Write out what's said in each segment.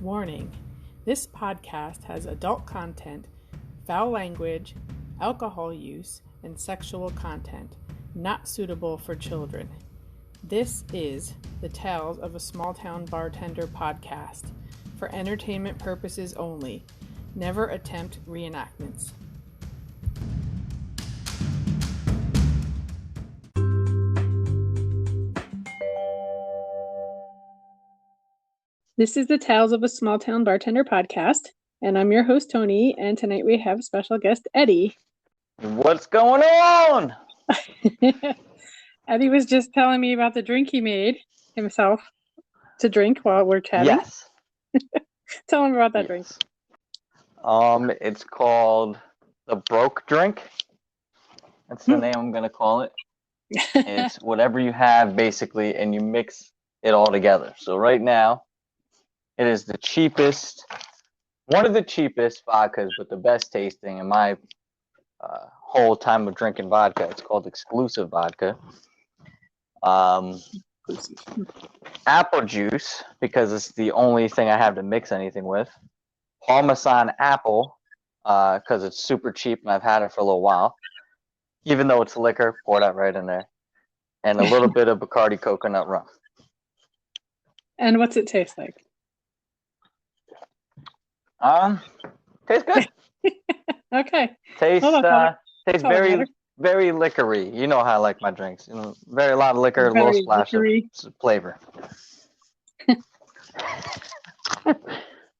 Warning: this podcast has adult content, foul language, alcohol use, and sexual content not suitable for children. This is the Tales of a Small Town Bartender podcast for entertainment purposes only. Never attempt reenactments. This is the Tales of a Small Town Bartender podcast, and I'm your host, Tony, and tonight we have special guest, Eddie. What's going on? Eddie was just telling me about the drink he made himself to drink while we're chatting. Yes. Tell him about that drink. It's called the Broke Drink. That's the name I'm going to call it. It's whatever you have, basically, and you mix it all together. So right now, it is the cheapest, one of the cheapest vodkas, but the best tasting in my whole time of drinking vodka. It's called exclusive vodka. Apple juice, because it's the only thing I have to mix anything with. Parmesan apple, because it's super cheap and I've had it for a little while. Even though it's liquor, pour that right in there. And a little bit of Bacardi coconut rum. And what's it taste like? Tastes good. Okay. Tastes very, very liquory. You know how I like my drinks. You know, a lot of liquor, a little splash of flavor.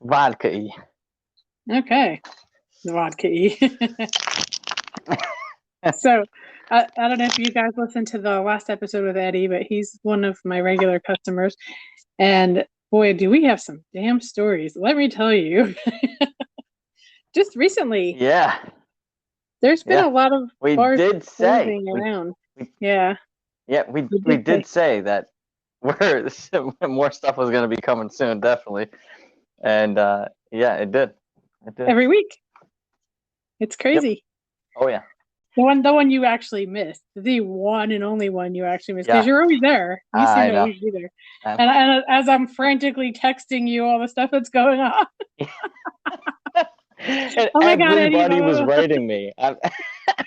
Vodka-y. Okay. Vodka-y. So, I don't know if you guys listened to the last episode with Eddie, but he's one of my regular customers. And boy, do we have some damn stories. Let me tell you. Just recently. Yeah. There's been a lot of bars closing around. We did say that more stuff was going to be coming soon, definitely. And it did. Every week. It's crazy. Yep. Oh yeah. The one you actually missed. The one and only one you actually missed. Because you're always there. You seem to always be there. And as I'm frantically texting you all the stuff that's going on. And everybody was writing me. I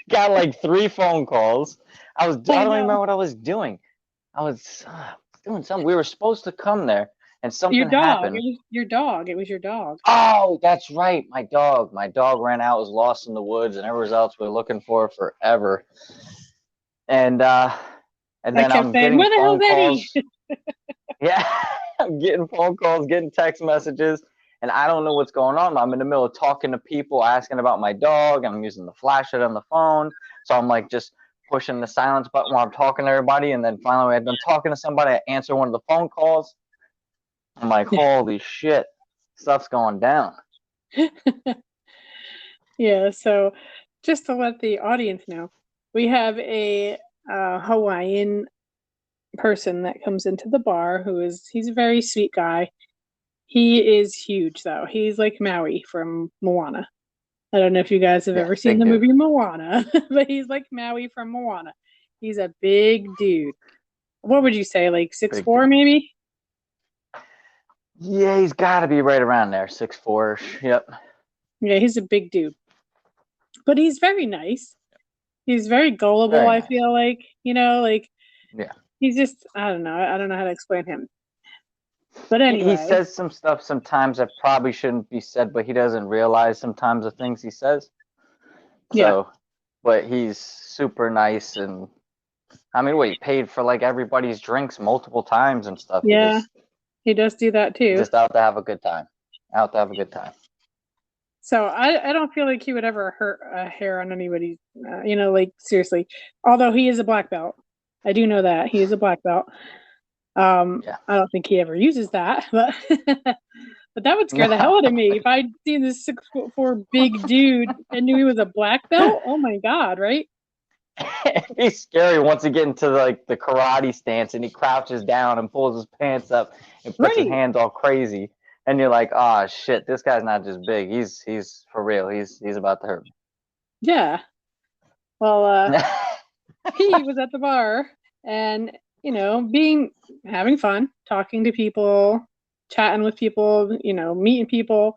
got like 3 phone calls. I don't even remember what I was doing. I was doing something. We were supposed to come there, and something happened. It was your dog. It was your dog. Oh, that's right. My dog. My dog ran out, was lost in the woods, and everyone else we were looking for forever. And then I'm getting phone calls. Yeah, I'm getting phone calls, getting text messages. And I don't know what's going on. I'm in the middle of talking to people, asking about my dog. I'm using the flashlight on the phone. So I'm like just pushing the silence button while I'm talking to everybody. And then finally, when I'm done talking to somebody, I answer one of the phone calls. I'm like, holy shit, stuff's going down. Yeah, so just to let the audience know, we have a Hawaiian person that comes into the bar he's a very sweet guy. He is huge, though. He's like Maui from Moana. I don't know if you guys have ever seen the movie Moana, but he's like Maui from Moana. He's a big dude. What would you say, like 6'4", maybe? Yeah, he's got to be right around there, 6'4". Yep. Yeah, he's a big dude. But he's very nice. He's very gullible, very nice. I feel like. Yeah. He's just, I don't know how to explain him. But anyway. He says some stuff sometimes that probably shouldn't be said, but he doesn't realize sometimes the things he says. So, but he's super nice, and I mean, he paid for like everybody's drinks multiple times and stuff. Yeah, he does do that too. Just out to have a good time. So I don't feel like he would ever hurt a hair on anybody, like seriously. Although he is a black belt. I do know that. He is a black belt. I don't think he ever uses that, but but that would scare the hell out of me if I'd seen this 6'4" big dude and knew he was a black belt. Oh my god, right? It'd be scary once you get into like the karate stance and he crouches down and pulls his pants up and puts his hands all crazy, and you're like, oh shit, this guy's not just big, he's for real. He's about to hurt me. Yeah. Well, he was at the bar and having fun, talking to people, chatting with people, meeting people.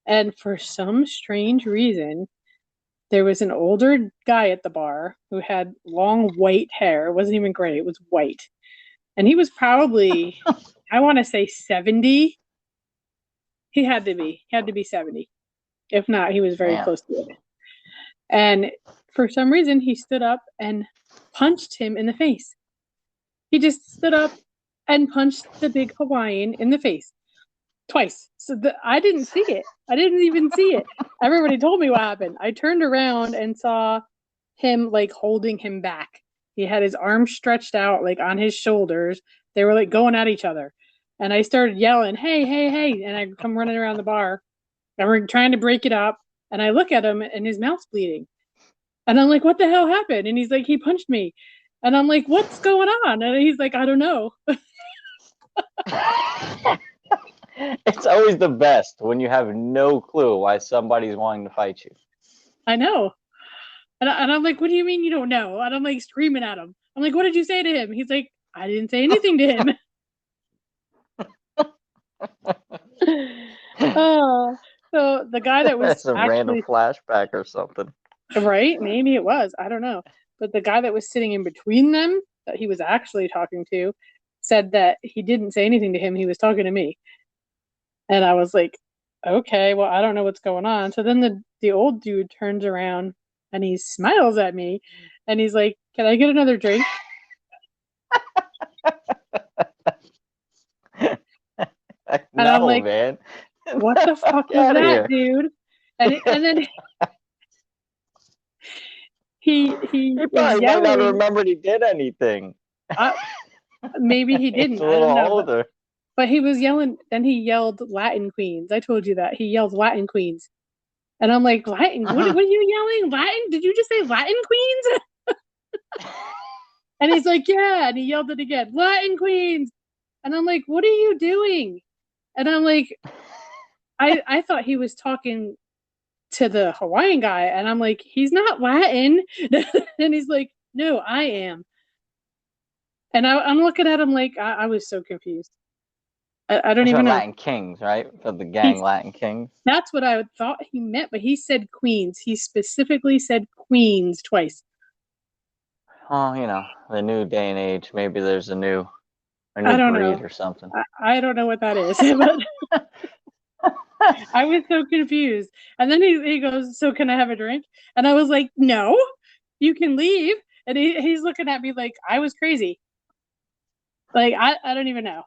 And for some strange reason, there was an older guy at the bar who had long white hair. It wasn't even gray, it was white. And he was probably, I want to say 70. He had to be. He had to be 70. If not, he was very close to it. And for some reason, he stood up and punched him in the face. He just stood up and punched the big Hawaiian in the face twice. So I didn't see it. I didn't even see it. Everybody told me what happened. I turned around and saw him like holding him back. He had his arms stretched out like on his shoulders. They were like going at each other. And I started yelling, "Hey, hey, hey." And I come running around the bar and we're trying to break it up. And I look at him and his mouth's bleeding. And I'm like, "What the hell happened?" And he's like, "He punched me." And I'm like, "What's going on?" And he's like, "I don't know." It's always the best when you have no clue why somebody's wanting to fight you. I know. And I'm like, "What do you mean you don't know?" And I'm like screaming at him. I'm like, "What did you say to him?" He's like, "I didn't say anything to him." Oh, so the guy that was That's a random flashback or something. Right? Maybe it was. I don't know. But the guy that was sitting in between them, that he was actually talking to, said that he didn't say anything to him. He was talking to me. And I was like, okay, well, I don't know what's going on. So then the old dude turns around and he smiles at me and he's like, "Can I get another drink?" And no, I'm like, man. "What the fuck was that, dude?" And then he probably might not remember he did anything. Maybe he didn't. He's a little older. But he was yelling. Then he yelled Latin Queens. I told you that. He yelled Latin Queens. And I'm like, "Latin? What are you yelling? Latin? Did you just say Latin Queens?" And he's like, "Yeah." And he yelled it again, "Latin Queens." And I'm like, "What are you doing?" And I'm like, I thought he was talking to the Hawaiian guy. And I'm like, "He's not Latin." And he's like, "No, I am." And I'm looking at him like I was so confused. I don't even know. Latin Kings, right? For the gang Latin Kings. That's what I thought he meant, but he said Queens. He specifically said Queens twice. Oh, the new day and age. Maybe there's a new I don't breed know. Or something. I don't know what that is. But I was so confused. And then he goes, "So can I have a drink?" And I was like, "No, you can leave." And he's looking at me like I was crazy. Like, I don't even know.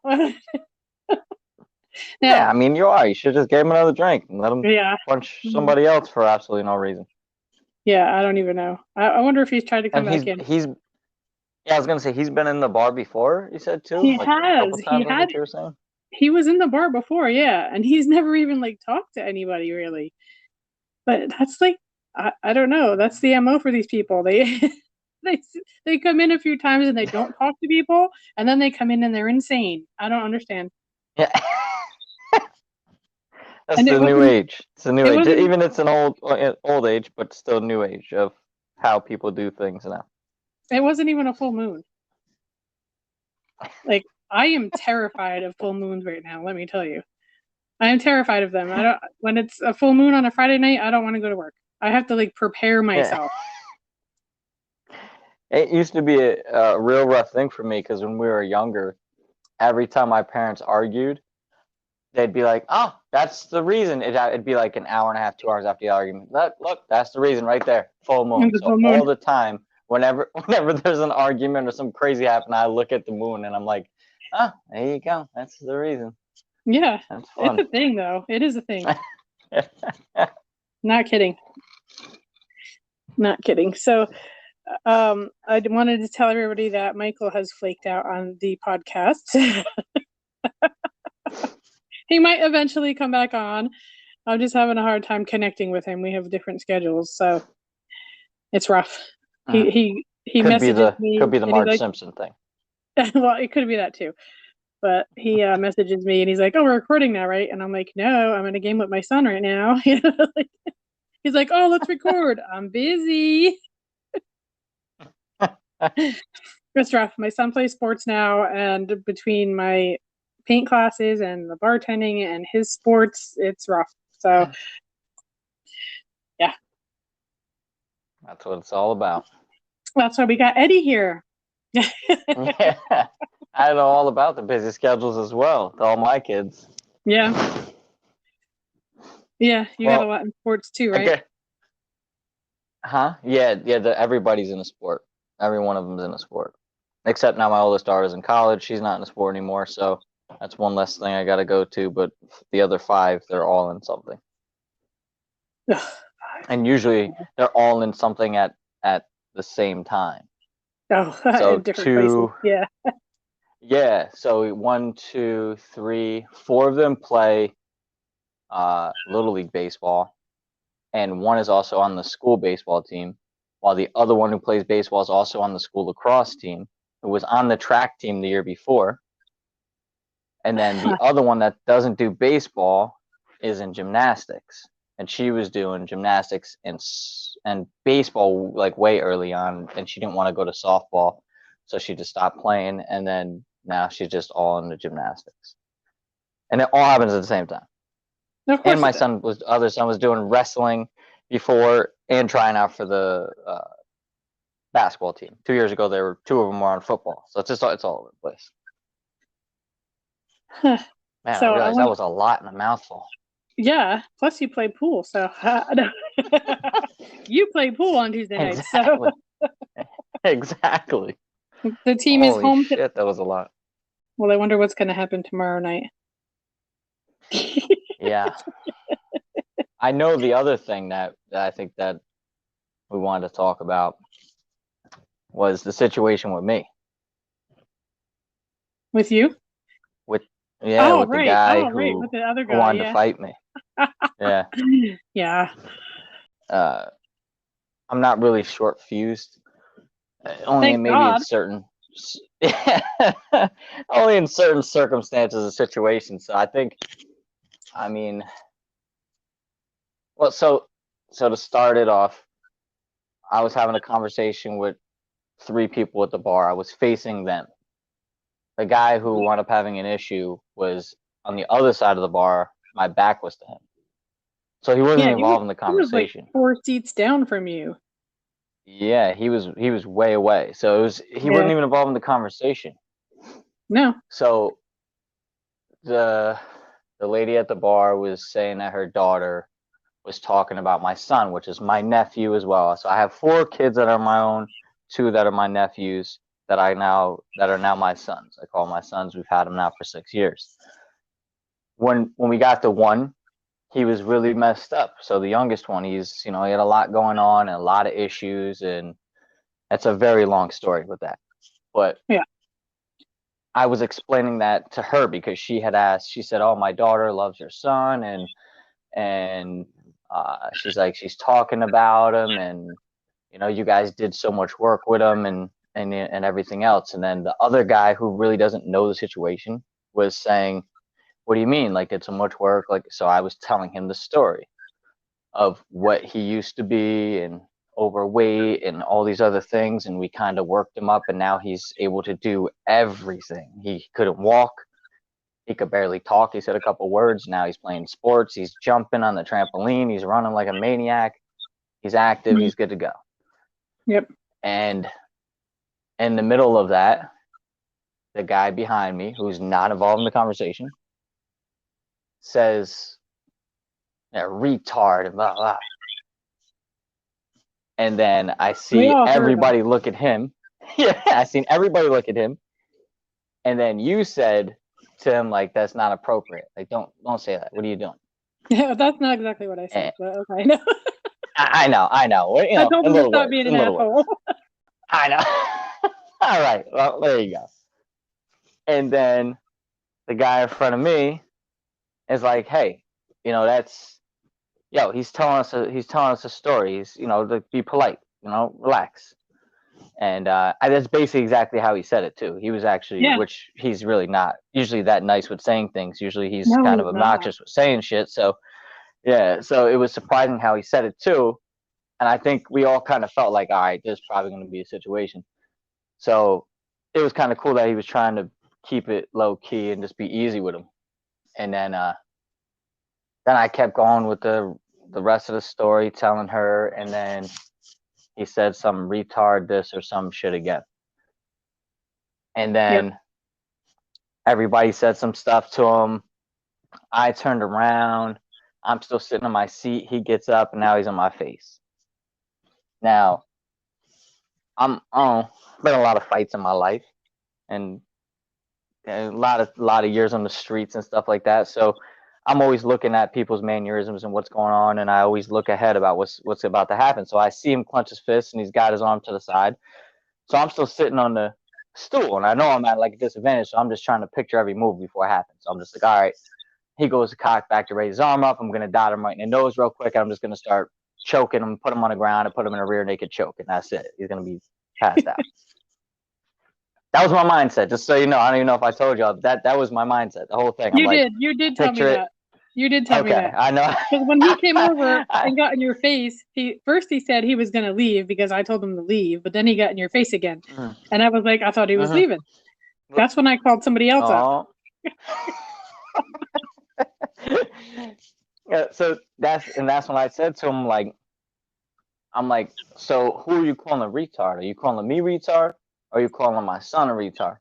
Now, yeah, I mean, you are. You should just give him another drink and let him punch somebody else for absolutely no reason. Yeah, I don't even know. I wonder if he's tried to come back in. Yeah, I was gonna say he's been in the bar before. You said too. He has. What you were saying. He was in the bar before, yeah, and he's never even like talked to anybody really. But that's like, I don't know. That's the MO for these people. They they come in a few times and they don't talk to people, and then they come in and they're insane. I don't understand. Yeah. That's the new age. It's a new age. Even it's an old age, but still new age of how people do things now. It wasn't even a full moon. Like, I am terrified of full moons right now, let me tell you. I am terrified of them. When it's a full moon on a Friday night, I don't want to go to work. I have to like prepare myself. Yeah. It used to be a real rough thing for me because when we were younger, every time my parents argued, they'd be like, "Oh, that's the reason." It'd be like an hour and a half, 2 hours after the argument. Look, that's the reason right there. Full moon. So all the time, whenever there's an argument or some crazy happen, I look at the moon and I'm like, "Oh, there you go. That's the reason." Yeah, that's fun. It's a thing, though. It is a thing. Not kidding. Not kidding. So, I wanted to tell everybody that Michael has flaked out on the podcast. He might eventually come back on. I'm just having a hard time connecting with him. We have different schedules, so it's rough. He messages me. Could be the Marge Simpson thing. Well, it could be that too. But he messages me and he's like, "Oh, we're recording now, right?" And I'm like, "No, I'm in a game with my son right now." He's like, "Oh, let's record." I'm busy. It's rough. My son plays sports now, and between my paint classes and the bartending and his sports, it's rough. So, yeah. That's what it's all about. That's why we got Eddie here. Yeah. I know all about the busy schedules as well with all my kids. Yeah. Yeah, you got a lot in sports too, right? Okay. Huh? Yeah, everybody's in a sport. Every one of them's in a sport. Except now my oldest daughter's in college. She's not in a sport anymore, so that's one less thing I got to go to. But the other 5, they're all in something. And usually they're all in something at the same time. Oh, so in different places. Yeah. Yeah. So 1, 2, 3, 4 of them play Little League baseball, and one is also on the school baseball team, while the other one who plays baseball is also on the school lacrosse team, who was on the track team the year before. And then the other one that doesn't do baseball is in gymnastics, and she was doing gymnastics and baseball like way early on, and she didn't want to go to softball, so she just stopped playing, and then now she's just all into gymnastics, and it all happens at the same time. Of course. And my son was doing wrestling before and trying out for the basketball team. 2 years ago, there were 2 of them were on football, so it's all over the place. Man, so I realized that was a lot in a mouthful. Yeah, plus you play pool, so you play pool on Tuesday nights. So exactly. The team is home. Shit, that was a lot. Well, I wonder what's going to happen tomorrow night. Yeah. I know the other thing that I think that we wanted to talk about was the situation with me. With you? With the guy with the other guy who wanted to fight me. Yeah. Yeah. I'm not really short fused. Only in certain only in certain circumstances and situations. So I think, I mean, well, so to start it off, I was having a conversation with 3 people at the bar. I was facing them. The guy who wound up having an issue was on the other side of the bar. My back was to him, so he wasn't involved in the conversation. He was like 4 seats down from you. Yeah, he was way away. So he wasn't even involved in the conversation. No. So the lady at the bar was saying that her daughter was talking about my son, which is my nephew as well. So I have 4 kids that are my own, 2 that are my nephews that are now my sons. I call my sons. We've had them now for 6 years. When we got to 1, he was really messed up. So the youngest one, he had a lot going on and a lot of issues, and that's a very long story with that. But yeah, I was explaining that to her because she had asked. She said, "Oh, my daughter loves your son," and she's like, she's talking about him, and you guys did so much work with him, and everything else. And then the other guy who really doesn't know the situation was saying, "What do you mean? Like, did so much work?" Like, so I was telling him the story of what he used to be and overweight and all these other things, and we kind of worked him up, and now he's able to do everything. He couldn't walk, he could barely talk, he said a couple words. Now he's playing sports, he's jumping on the trampoline, he's running like a maniac, he's active, he's good to go. Yep. And in the middle of that, the guy behind me, who's not involved in the conversation, says, "Yeah, retard," and blah blah. And then I see everybody look at him. Yeah, I seen everybody look at him. And then you said to him, like, "That's not appropriate. Like, don't say that. What are you doing?" Yeah, that's not exactly what I said, but okay. No. I know. I told him to stop being an asshole. I know. All right. Well, there you go. And then the guy in front of me is like, "Hey, that's, he's telling us a story. He's, to be polite, relax." And that's basically exactly how he said it too. He was actually, which he's really not usually that nice with saying things. Usually he's kind of obnoxious with saying shit. So yeah, so it was surprising how he said it too. And I think we all kind of felt like, all right, there's probably going to be a situation. So it was kind of cool that he was trying to keep it low key and just be easy with him. And then I kept going with the rest of the story, telling her, and then he said some retard this or some shit again. And then everybody said some stuff to him. I turned around. I'm still sitting in my seat. He gets up, and now he's in my face. Now, been a lot of fights in my life, and a lot of years on the streets and stuff like that. So I'm always looking at people's mannerisms and what's going on, and I always look ahead about what's about to happen. So I see him clench his fist, and he's got his arm to the side. So I'm still sitting on the stool, and I know I'm at like a disadvantage, so I'm just trying to picture every move before it happens. So I'm just like, all right. He goes to cock back to raise his arm up. I'm going to dot him right in the nose real quick. I'm just going to start choking him, put him on the ground, and put him in a rear naked choke, and that's it. He's going to be passed out. That was my mindset, just so you know. I don't even know if I told y'all that was my mindset, the whole thing. You did tell me that. You did tell me that. I know. Because when he came over and got in your face, he said he was going to leave because I told him to leave, but then he got in your face again. And I was like, I thought he was leaving. That's when I called somebody else up. Yeah, so that's when I said to him, like, I'm like, so who are you calling a retard? Are you calling me retard? Or are you calling my son a retard?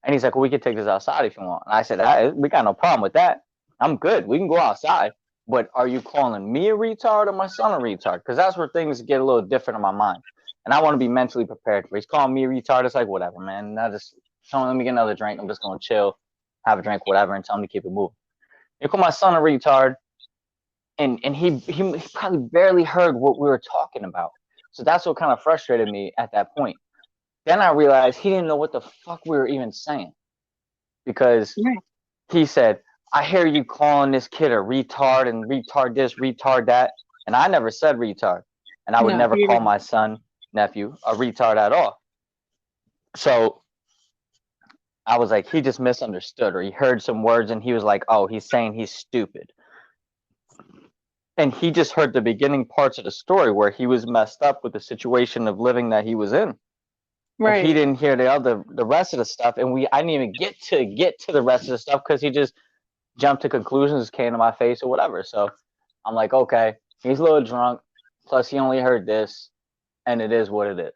And he's like, well, we can take this outside if you want. And I said, we got no problem with that. I'm good. We can go outside. But are you calling me a retard or my son a retard? Because that's where things get a little different in my mind. And I want to be mentally prepared for it. He's calling me a retard. It's like, whatever, man. Let me get another drink. I'm just going to chill, have a drink, whatever, and tell him to keep it moving. You call my son a retard, and he probably barely heard what we were talking about. So that's what kind of frustrated me at that point. Then I realized he didn't know what the fuck we were even saying. Because he said, I hear you calling this kid a retard and retard this, retard that. And I never said retard. And I would never call my son, nephew, a retard at all. So I was like, he just misunderstood, or he heard some words and he was like, oh, he's saying he's stupid. And he just heard the beginning parts of the story where he was messed up with the situation of living that he was in. Right. And he didn't hear the rest of the stuff, and I didn't even get to the rest of the stuff because he just jumped to conclusions, came to my face or whatever. So I'm like, okay, he's a little drunk. Plus, he only heard this, and it is what it is.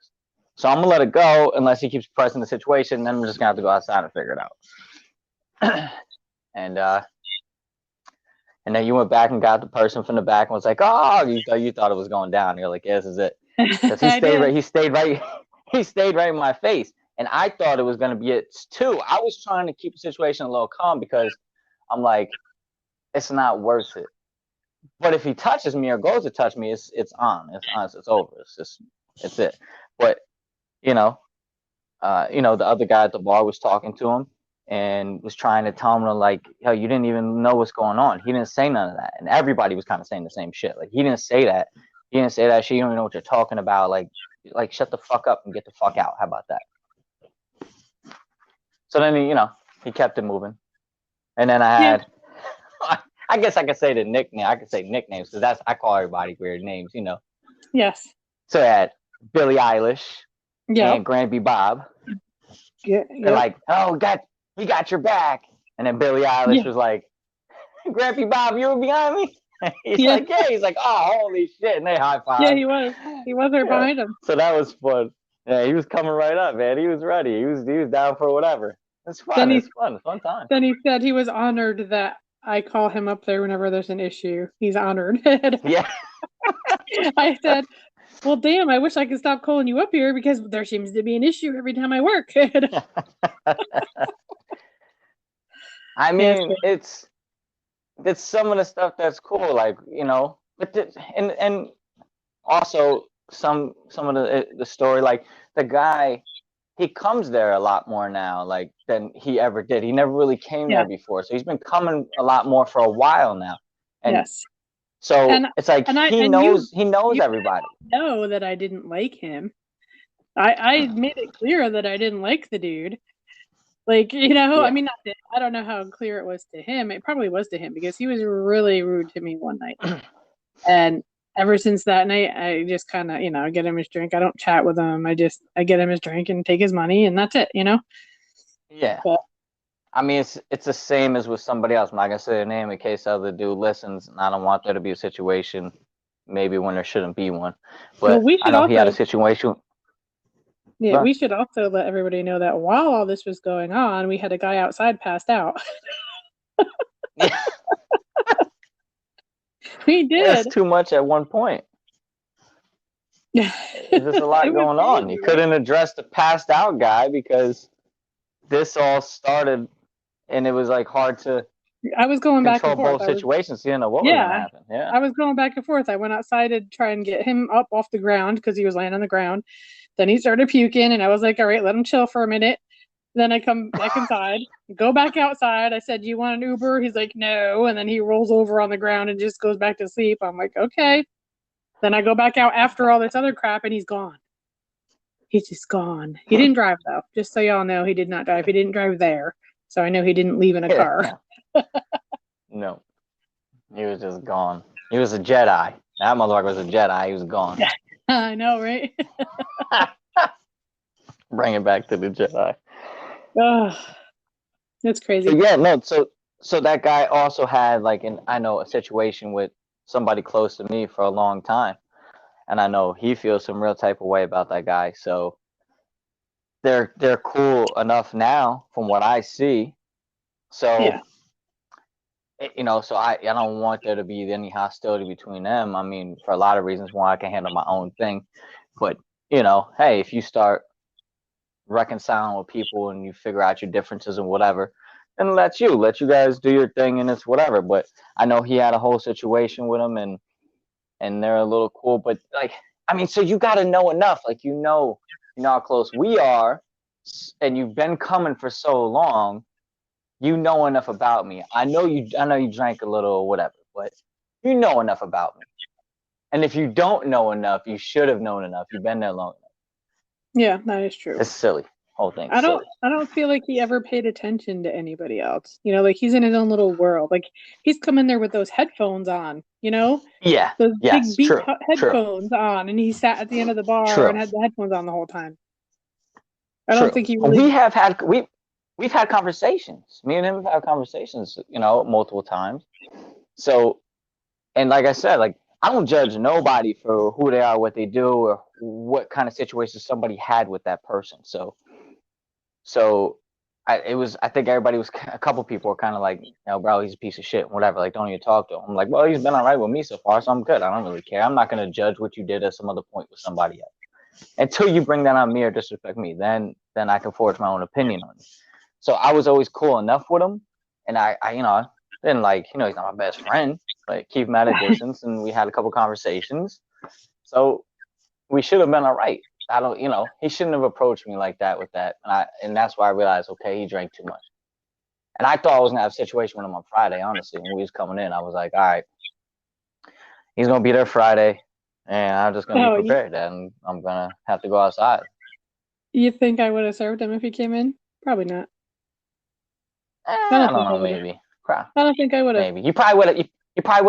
So I'm gonna let it go unless he keeps pressing the situation. Then I'm just gonna have to go outside and figure it out. And then you went back and got the person from the back and was like, oh, you thought it was going down. You're like, yeah, this is it. Because he stayed right in my face. And I thought it was going to be it too. I was trying to keep the situation a little calm because I'm like, it's not worth it. But if he touches me or goes to touch me, it's on. It's over. It's it. But, the other guy at the bar was talking to him and was trying to tell him, like, yo, you didn't even know what's going on. He didn't say none of that. And everybody was kind of saying the same shit. Like, he didn't say that. He didn't say that shit. You don't even know what you're talking about. Like shut the fuck up and get the fuck out. How about that? So then he kept it moving. And then I had, I guess I could say the nickname. I could say nicknames because I call everybody weird names, Yes. So I had Billie Eilish and Grampy Bob. Yeah. They're like, oh, we got your back. And then Billie Eilish was like, Grampy Bob, you were behind me? He's like, yeah. He's like, oh, holy shit. And they high-fived. Yeah, he was. He was there behind him. So that was fun. Yeah, he was coming right up, man. He was ready. He was down for whatever. It's fun. It's fun. It's fun time. Then he said he was honored that I call him up there whenever there's an issue. He's honored. Yeah. I said, well, damn, I wish I could stop calling you up here because there seems to be an issue every time I work. I mean, it's some of the stuff that's cool, like, but and also some of the story, like the guy, he comes there a lot more now, like, than he ever did. He never really came there before, so he's been coming a lot more for a while now. And so it's like he knows everybody. Know that I didn't like him. I made it clear that I didn't like the dude. Like, I mean, I don't know how clear it was to him. It probably was to him because he was really rude to me one night. And ever since that night, I just kind of, get him his drink. I don't chat with him. I get him his drink and take his money, and that's it, Yeah. But I mean, it's the same as with somebody else. I'm not gonna say their name in case the other dude listens, and I don't want there to be a situation, maybe when there shouldn't be one. Well, But we I should know he had a also, situation. yeah, But we should also let everybody know that while all this was going on, we had a guy outside passed out. yeah, We that's did. too much at one point. Yeah, There's just a lot it was going on. You crazy, right? couldn't address the passed out guy because this all started, and it was like hard to I was going back and control forth. both situations. You didn't know what was gonna Yeah, happen. Yeah. I was going back and forth. I went outside to try and get him up off the ground because he was laying on the ground. Then he started puking, and I was like, all right, let him chill for a minute. Then I come back inside, go back outside. I said, you want an Uber? He's like, no. And then he rolls over on the ground and just goes back to sleep. I'm like, okay. Then I go back out after all this other crap, and he's gone. He's just gone. He didn't drive, though. Just so y'all know, he did not drive. He didn't drive there. So I know he didn't leave in a Yeah. car. No, he was just gone. He was a Jedi. That motherfucker was a Jedi. He was gone. I know, right? Bring it back to the Jedi. Oh, that's crazy. But yeah, no. So that guy also had like I know a situation with somebody close to me for a long time, and I know he feels some real type of way about that guy. So they're cool enough now, from what I see. So Yeah. So I don't want there to be any hostility between them. I mean, for a lot of reasons, why I can handle my own thing, but hey, if you start reconciling with people and you figure out your differences and whatever, and let you guys do your thing and it's whatever. But I know he had a whole situation with him, and they're a little cool, but like, I mean, so you got to know enough, like, how close we are, and you've been coming for so long, you know enough about me. I know you drank a little or whatever, but you know enough about me. And if you don't know enough, you should have known enough. You've been there long enough. Yeah, that is true. It's silly. Whole thing. I Silly. don't feel like he ever paid attention to anybody else. Like he's in his own little world. Like he's come in there with those headphones on, Yeah. those Yes. big beat True. True. headphones on, and he sat at the end of the bar True. and had the headphones on the whole time. I don't True. think he really. We've had conversations. Me and him have had conversations, multiple times. So, and like I said, like, I don't judge nobody for who they are, what they do, or what kind of situation somebody had with that person. So I think everybody was, a couple people were kind of like, bro, he's a piece of shit, whatever. Like, don't even talk to him. I'm like, well, he's been all right with me so far, so I'm good. I don't really care. I'm not going to judge what you did at some other point with somebody else. Until you bring that on me or disrespect me, then I can forge my own opinion on it. So I was always cool enough with him, and I didn't like, he's not my best friend, like, keep him at a distance, and we had a couple conversations. So we should have been all right. I don't, he shouldn't have approached me like that with that, and that's why I realized, okay, he drank too much. And I thought I was gonna have a situation with him on Friday. Honestly, when we was coming in, I was like, all right, he's gonna be there Friday, and I'm just gonna be prepared, and I'm gonna have to go outside. You think I would have served him if he came in? Probably not. I don't know, maybe. I don't think I would have. Maybe you probably would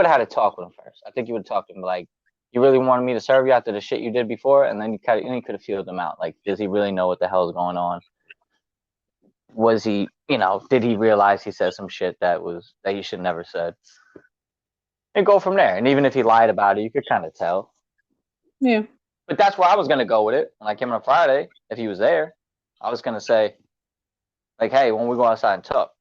have had a talk with him first. I think you would have talked to him like, you really wanted me to serve you after the shit you did before, and then you could have feeled him out. Like, does he really know what the hell is going on? Was he, did he realize he said some shit that he should never said? And go from there. And even if he lied about it, you could kind of tell. Yeah. But that's where I was gonna go with it. When I came on Friday, if he was there, I was gonna say, like, hey, when we go outside and talk,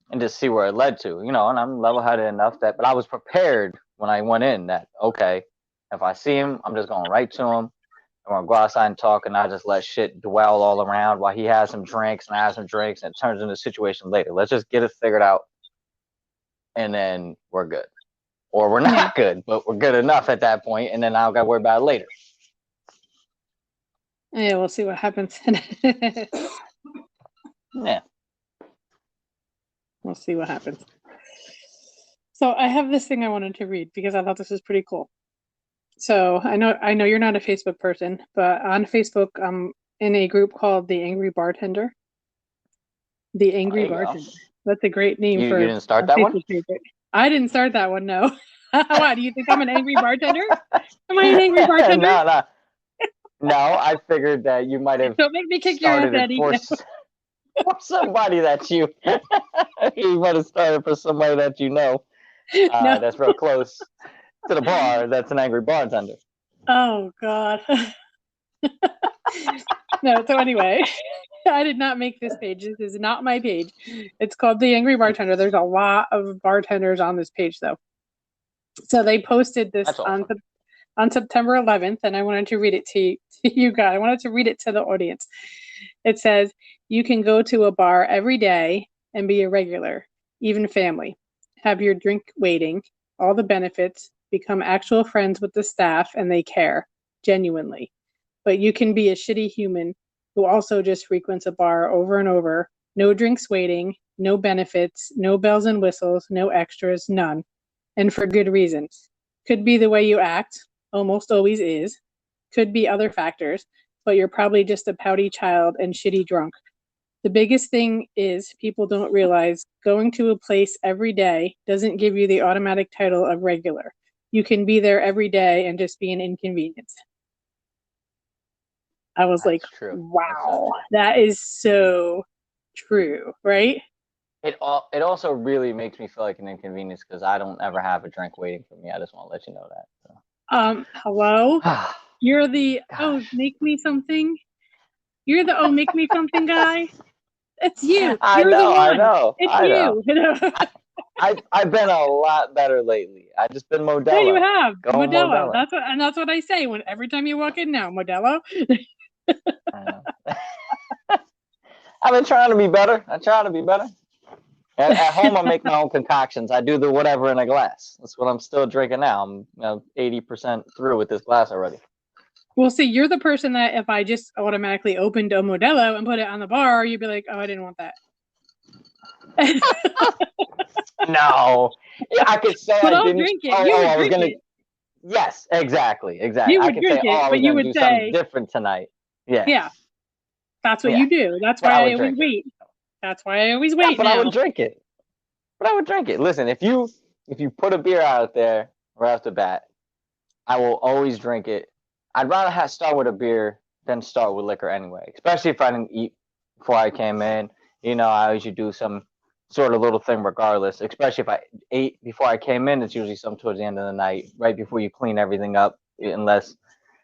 and just see where it led to, and I'm level-headed enough but I was prepared when I went in that, okay, if I see him, I'm just going right to him, and we're gonna go outside and talk, and I just let shit dwell all around while he has some drinks and I have some drinks, and it turns into a situation later. Let's just get it figured out, and then we're good. Or we're not good, but we're good enough at that point, and then I'll gotta worry about it later. Yeah, we'll see what happens. Yeah. We'll see what happens. So I have this thing I wanted to read because I thought this was pretty cool. So I know you're not a Facebook person, but on Facebook, I'm in a group called The Angry Bartender. The Angry Bartender. Go. That's a great name for. You didn't start that one? I didn't start that one. No. Why? Do you think I'm an angry bartender? Am I an angry bartender? No, I figured that you might have. Don't make me kick your ass, Eddie. For somebody that you want to start it for somebody that you know No. that's real close to the bar. That's an angry bartender. Oh God. No. So anyway, I did not make this page. This is not my page. It's called The Angry Bartender. There's a lot of bartenders on this page, though. So they posted this That's awesome. on September 11th, and I wanted to read it to you guys. I wanted to read it to the audience. It says, "You can go to a bar every day and be a regular, even family. Have your drink waiting, all the benefits, become actual friends with the staff, and they care, genuinely. But you can be a shitty human who also just frequents a bar over and over, no drinks waiting, no benefits, no bells and whistles, no extras, none. And for good reason. Could be the way you act, almost always is. Could be other factors, but you're probably just a pouty child and shitty drunk. The biggest thing is people don't realize going to a place every day doesn't give you the automatic title of regular. You can be there every day and just be an inconvenience." I was That's like, true. wow, that is so true, right? It also really makes me feel like an inconvenience because I don't ever have a drink waiting for me. I just want to let you know that. Hello? So. You're the, oh, Gosh. make me something? You're the, oh, make me something guy? It's you. I You're the know, I one. know, It's I know. you. You know? I've been a lot better lately. I just been Yeah, you Modelo. have. Going Modelo. Modelo. That's what I say when every time you walk in now, Modelo. I know. I've been trying to be better. I try to be better. At home, I make my own concoctions. I do the whatever in a glass. That's what I'm still drinking now. I'm 80% through with this glass already. Well, see, you're the person that if I just automatically opened a Modelo and put it on the bar, you'd be like, oh, I didn't want that. No. Yeah, I could say But I I'll didn't. drink it. You would I was drink gonna. it. Yes, exactly. You I would could drink say, oh, it, I but was you gonna would do something say, different tonight. Yeah, yeah, that's what yeah. you do. That's But why I I would always drink it. wait. That's why I always Yeah, wait but I would now. drink it. But I would drink it. Listen, if you put a beer out there right off the bat, I will always drink it. I'd rather start with a beer than start with liquor anyway. Especially if I didn't eat before I came in. You know, I usually do some sort of little thing regardless. Especially if I ate before I came in, it's usually some towards the end of the night, right before you clean everything up. Unless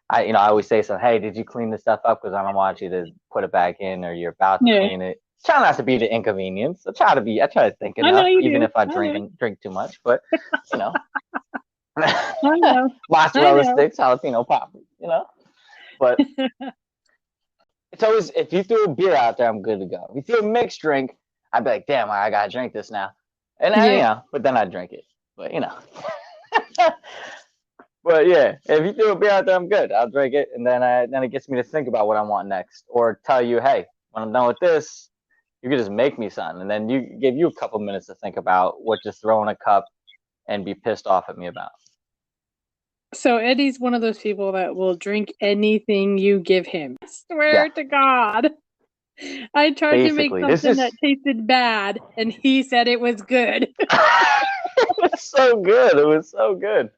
I always say something. Hey, did you clean this stuff up? Because I don't want you to put it back in, or you're about to Yeah, clean it. Try not to be the inconvenience. I try to think I know enough, you even do. if I I know. drink too much. But you know, I know. I mozzarella know. sticks, jalapeno poppers. You know, but it's always if you threw a beer out there, I'm good to go. If you threw a mixed drink, I'd be like, damn, I gotta drink this now. And then, Yeah. but then I'd drink it. But but yeah, if you threw a beer out there, I'm good. I'll drink it, and then it gets me to think about what I want next, or tell you, hey, when I'm done with this, you can just make me something, and then you give you a couple minutes to think about what to throw in a cup and be pissed off at me about. So Eddie's one of those people that will drink anything you give him. I Yeah, swear to God. I tried to make basically, this something is that tasted bad, and he said it was good. it was so good. It was so good.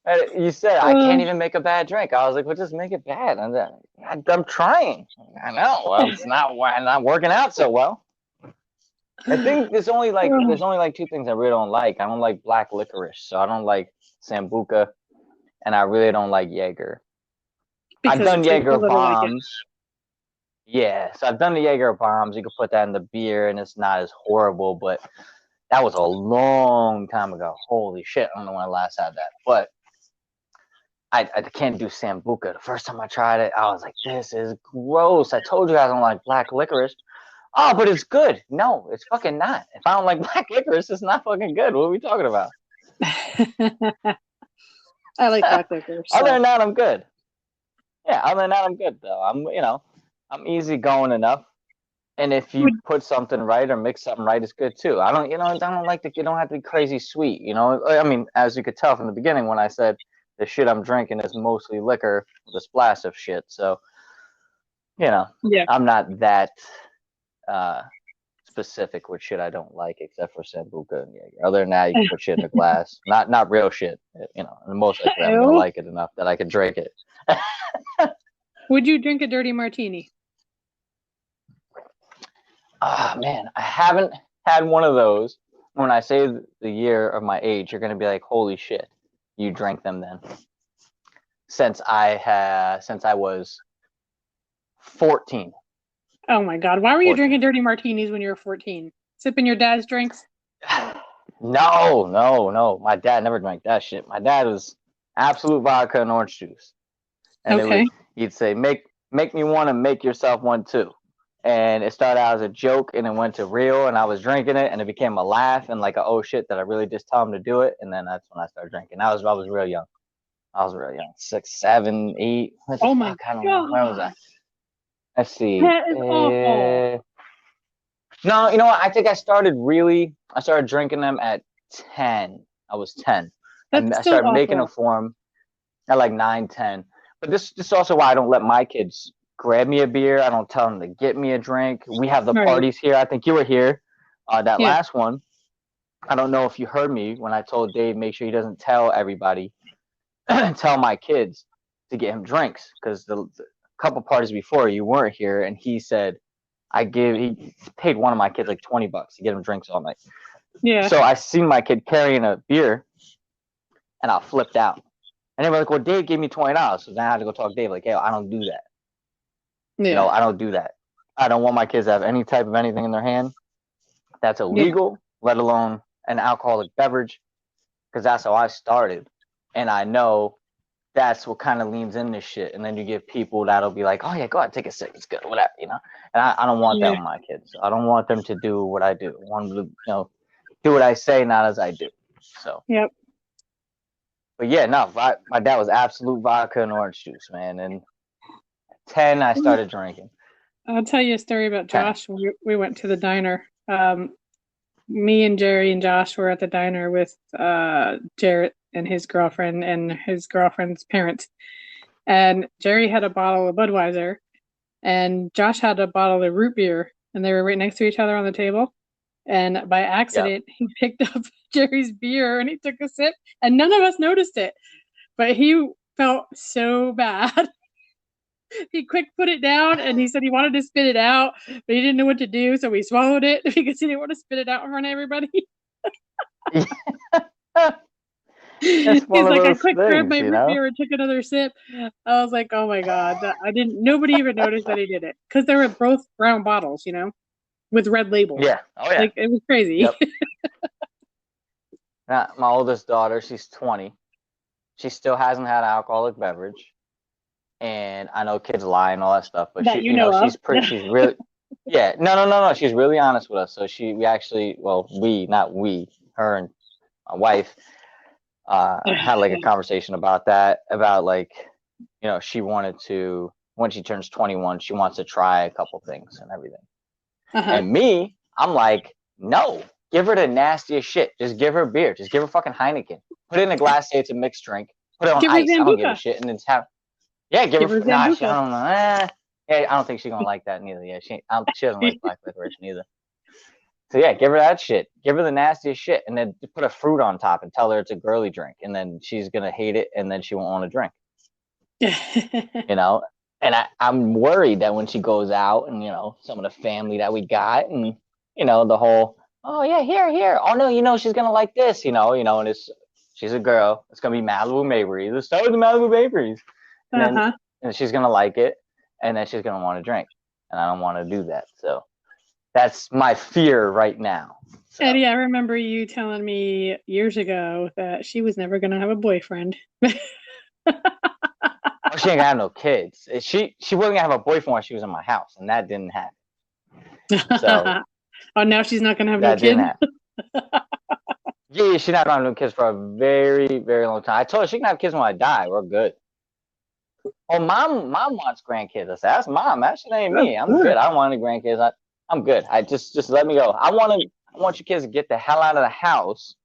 And you said I can't even make a bad drink. I was like, well, just make it bad. And I'm trying. I know. Well, it's not working out so well. I think there's only like two things I really don't like. I don't like black licorice, so I don't like Sambuca, and I really don't like Jaeger. I've Because done it tastes a Jaeger little like it. bombs. Yeah, so I've done the Jaeger bombs. You can put that in the beer, and it's not as horrible. But that was a long time ago. Holy shit! I don't know when I last had that, but I can't do Sambuca. The first time I tried it, I was like, this is gross. I told you I don't like black licorice. Oh, but it's good. No, it's fucking not. If I don't like black licorice, it's not fucking good. What are we talking about? I like black licorice. Other So. than that, I'm good. Yeah, other than that, I'm good though. I'm easy going enough. And if you put something right or mix something right, it's good too. I don't like you don't have to be crazy sweet. I mean, as you could tell from the beginning when I said the shit I'm drinking is mostly liquor with a splash of shit. So, Yeah. I'm not that specific with shit I don't like, except for Sambuca and Jaeger. Other than that, you can put shit in a glass. Not real shit. And most likely I'm gonna like it enough that I can drink it. Would you drink a dirty martini? Man, I haven't had one of those. When I say the year of my age, you're gonna be like, holy shit, you drank them then. Since I was 14. Oh my God. Why were you 14. drinking dirty martinis when you were 14? Sipping your dad's drinks? No, no, no. My dad never drank that shit. My dad was absolute vodka and orange juice. And Okay. he'd say, make me one and make yourself one too. And it started out as a joke and it went to real and I was drinking it and it became a laugh and like a oh shit that I really just tell him to do it. And then that's when I started drinking. I was real young. I was real young. 6, 7, 8. What the Oh my fuck? I don't know. Where was I? God. Let's see. That is awful. No, you know what? I started drinking them at 10. I was 10. That's I still started making a awful. form at like 9, 10. But this is also why I don't let my kids grab me a beer. I don't tell them to get me a drink. We have the Right. parties here. I think you were here. That Yeah. last one. I don't know if you heard me when I told Dave make sure he doesn't tell everybody, tell my kids to get him drinks because the couple parties before you weren't here, and he said he paid one of my kids like $20 to get him drinks all night. Yeah. So I seen my kid carrying a beer, and I flipped out. And they were like, "Well, Dave gave me $20." So then I had to go talk to Dave, like, "Hey, I don't do that. Yeah. I don't do that. I don't want my kids to have any type of anything in their hand that's Yeah. illegal, let alone an alcoholic beverage, because that's how I started. And I know that's what kind of leans in this shit. And then you get people that'll be like, oh yeah, go ahead, take a sip, it's good, whatever, And I don't want that Yeah. with my kids. I don't want them to do what I do. I want them to, do what I say, not as I do. So, Yep. but yeah, no, my dad was absolute vodka and orange juice, man. And 10, I started drinking. I'll tell you a story about 10. Josh. We went to the diner. Me and Jerry and Josh were at the diner with Jarrett and his girlfriend and his girlfriend's parents. And Jerry had a bottle of Budweiser, and Josh had a bottle of root beer, and they were right next to each other on the table. And by Yep. accident, he picked up Jerry's beer and he took a sip, and none of us noticed it. But he felt so bad. He quick put it down and he said he wanted to spit it out, but he didn't know what to do, so he swallowed it because he didn't want to spit it out in front of everybody. It's one He's of like, I those quick grabbed things, my root beer and took another sip. I was like, oh my God. I didn't, nobody even noticed that he did it because they were both brown bottles, with red labels. Yeah. Oh yeah. Like, it was crazy. Yep. My oldest daughter, she's 20. She still hasn't had an alcoholic beverage. And I know kids lie and all that stuff, but That you know of. she's really, yeah, no. She's really honest with us. So we actually, well, not we, her and my wife, had like a conversation about that, about like, she wanted to, when she turns 21, she wants to try a couple things and everything. Uh-huh. And me, I'm like, no, give her the nastiest shit. Just give her beer. Just give her fucking Heineken. Put it in a glass, say it's a mixed drink. Put it on Give her ice. I don't give a Zambuca. shit. And then yeah, Give her nah, I Zambuca. don't know. Yeah, I don't think she's gonna like that neither. Yeah, she doesn't like black licorice neither. So yeah, give her that shit. Give her the nastiest shit, and then put a fruit on top and tell her it's a girly drink, and then she's gonna hate it, and then she won't want to drink. And I'm worried that when she goes out, and some of the family that we got, and the whole, oh yeah, here, oh no, she's gonna like this, and she's a girl. It's gonna be Malibu Mabries. Let's start with the Malibu Mabries. And Uh-huh. then she's gonna like it, and then she's gonna want to drink, and I don't want to do that. So that's my fear right now. So. Eddie, I remember you telling me years ago that she was never going to have a boyfriend. Oh, she ain't gonna have no kids. She wasn't gonna have a boyfriend while she was in my house, and that didn't happen. So oh, now she's not going to have no that kid? didn't happen. Yeah, she's not gonna have no kids for a very, very long time. I told her she can have kids when I die. We're good. Oh, mom wants grandkids. I said, that's mom. That shit ain't me. I'm good. I don't want any grandkids. I'm good. I just let me go. I want your kids to get the hell out of the house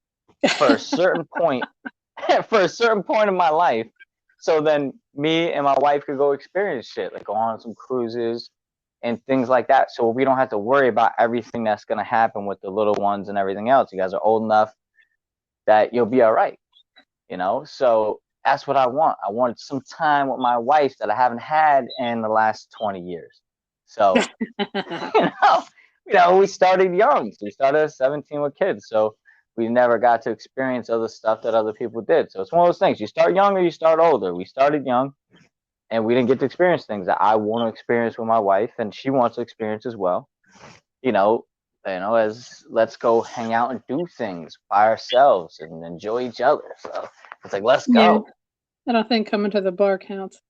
for a certain point, for a certain point in my life. So then me and my wife could go experience shit, like go on some cruises and things like that. So we don't have to worry about everything that's gonna happen with the little ones and everything else. You guys are old enough that you'll be all right. So that's what I want. I want some time with my wife that I haven't had in the last 20 years. So, we started young. So we started at 17 with kids. So we never got to experience other stuff that other people did. So it's one of those things. You start young or you start older. We started young and we didn't get to experience things that I want to experience with my wife and she wants to experience as well. You know, as let's go hang out and do things by ourselves and enjoy each other. So it's like, let's go. I don't think coming to the bar counts.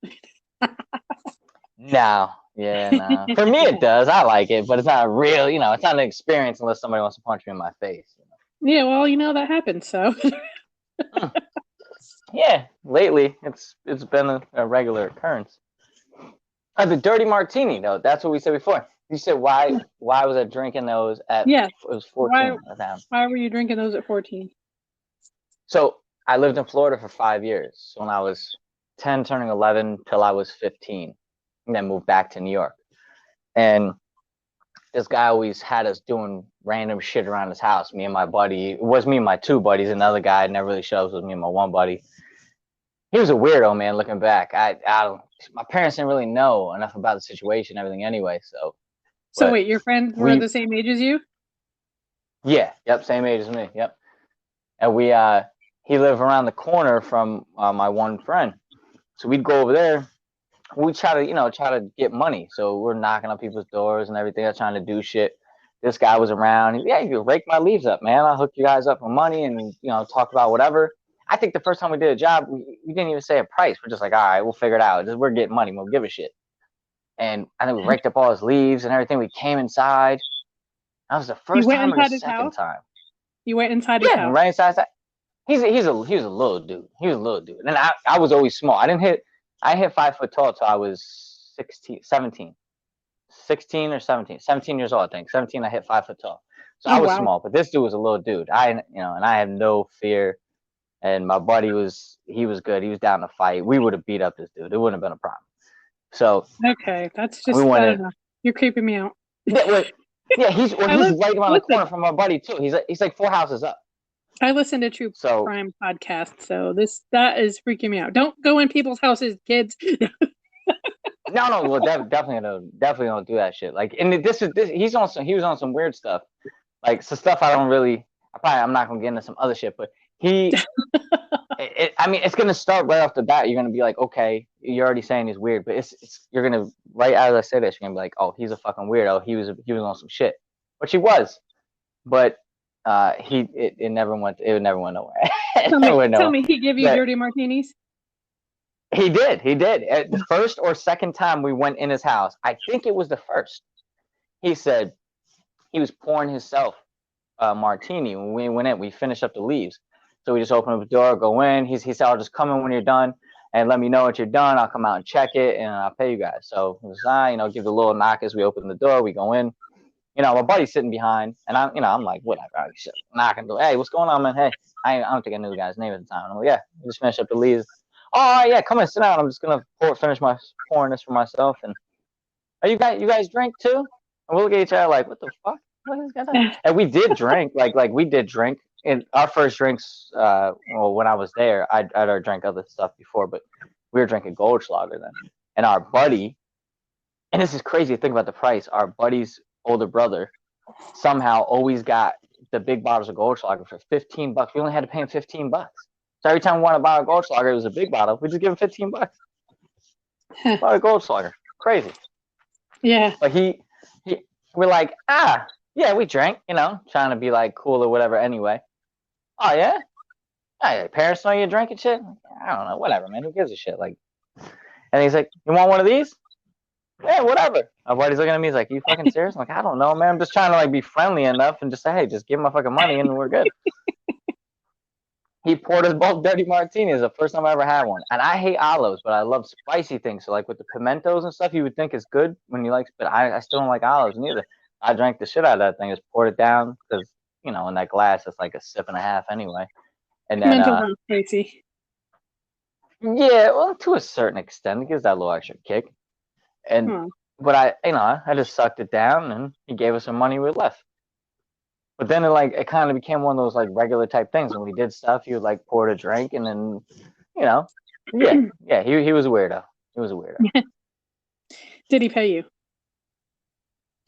No, yeah, no. For me, it does. I like it, but it's not real. It's not an experience unless somebody wants to punch me in my face. Yeah, well, that happens. So. Yeah, lately it's been a regular occurrence. The dirty martini, though. That's what we said before. You said why was I drinking those at? Yeah, it was 14. Why were you drinking those at 14? So I lived in Florida for 5 years. So when I was 10, turning 11, till I was 15, and then moved back to New York. And this guy always had us doing random shit around his house. Me and my buddy. It was me and my two buddies. Another guy never really shows with me and my one buddy. He was a weirdo, man. Looking back, I don't. My parents didn't really know enough about the situation, everything anyway. So wait, your friends were the same age as you? Yeah. Yep. Same age as me. Yep. And he lived around the corner from my one friend, so we'd go over there. We try to get money. So we're knocking on people's doors and everything, trying to do shit. This guy was around. Yeah, you rake my leaves up, man. I'll hook you guys up with money and talk about whatever. I think the first time we did a job, we didn't even say a price. We're just like, all right, we'll figure it out. We're getting money. We'll give a shit. And I think we raked up all his leaves and everything. We came inside. That was the first time or the second time. You went inside his house? Yeah, right inside. He was a little dude. He was a little dude. And I was always small. I hit 5 foot tall till I was 16 or 17. 17 years old, I think. 17, I hit 5 foot tall. So I was small, but this dude was a little dude. And I had no fear. And my buddy was good. He was down to fight. We would have beat up this dude. It wouldn't have been a problem. So okay, that's just I don't know. You're creeping me out. Yeah, he's right around the corner from my buddy too. He's like 4 houses up. I listen to True Crime podcasts, so that is freaking me out. Don't go in people's houses, kids. No, well, definitely don't do that shit. Like, and he was on some weird stuff, like some stuff I'm not gonna get into some other shit, but it's gonna start right off the bat. You're gonna be like, okay, you're already saying he's weird, but you're gonna right as I say this, you're gonna be like, oh, he's a fucking weirdo. He was on some shit, which he was, but it never went nowhere. Tell me, he gave you dirty martinis? He did. At the first or second time we went in his house, I think it was the first. He said he was pouring himself martini when we went in. We finished up the leaves, so we just opened up the door, go in. He said, "I'll just come in when you're done, and let me know what you're done. I'll come out and check it, and I'll pay you guys." So it was, give the little knock as we open the door. We go in. My buddy's sitting behind, and I'm like, whatever. I just knocking the door. Hey, what's going on, man? Hey, I don't think I knew the guy's name at the time. I'm like, yeah, we just finished up the leaves. Oh yeah, come in, sit down. I'm just gonna finish pouring this for myself. And are you guys drink too? And we'll look at each other like, what the fuck? What is going on? And we did drink, like we did drink. And our first drinks, when I was there, I'd already drank other stuff before, but we were drinking Goldschlager then. And our buddy, and this is crazy to think about the price. Our buddy's older brother somehow always got the big bottles of Goldschlager for $15. We only had to pay him $15. So every time we wanted to buy a Goldschlager, it was a big bottle. We just give him $15. Buy a Goldschlager. Crazy. Yeah. But we're like, yeah, we drank, trying to be like cool or whatever anyway. Oh, yeah? Hey, parents know you're drinking shit? I don't know. Whatever, man. Who gives a shit? Like, and he's like, you want one of these? Yeah, whatever. My buddy's looking at me. He's like, you fucking serious? I'm like, I don't know, man. I'm just trying to like be friendly enough and just say, hey, just give him my fucking money and we're good. He poured us both dirty martinis. The first time I ever had one. And I hate olives, but I love spicy things. So like with the pimentos and stuff, you would think it's good when you like, but I still don't like olives neither. I drank the shit out of that thing. Just poured it down because, in that glass, it's like a sip and a half anyway. And then spicy. Yeah, well, to a certain extent, it gives that little extra kick. And but I just sucked it down, and he gave us some money we left. But then it kind of became one of those like regular type things. When we did stuff, he would like pour a drink, and then yeah, he was a weirdo. He was a weirdo. Did he pay you?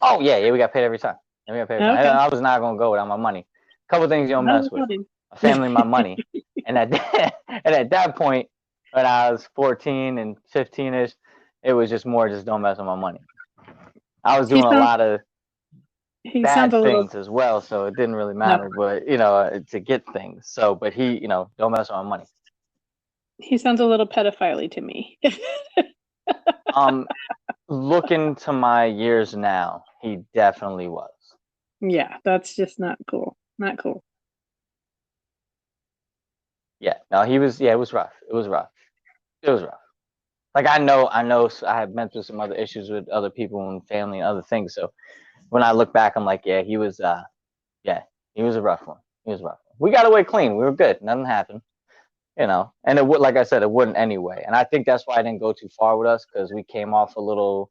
Oh yeah, we got paid every time. Let me pay for it. Okay. I was not gonna go without my money. A couple things you don't That mess was with: funny. my family, my money. And at that point, when I was 14 and 15ish, it was just more just don't mess with my money. I was He doing a sounds lot of he sounds bad a little things as well, so it didn't really no. matter. But to get things. So, but he, don't mess with my money. He sounds a little pedophile to me. Looking to my years now, he definitely was. Yeah, that's just not cool. Not cool. Yeah, no, he was. Yeah, it was rough. It was rough. It was rough. Like I know, I have been through some other issues with other people and family and other things. So when I look back, I'm like, yeah, he was. Yeah, he was a rough one. He was rough. We got away clean. We were good. Nothing happened. And it would, like I said, it wouldn't anyway. And I think that's why I didn't go too far with us, because we came off a little,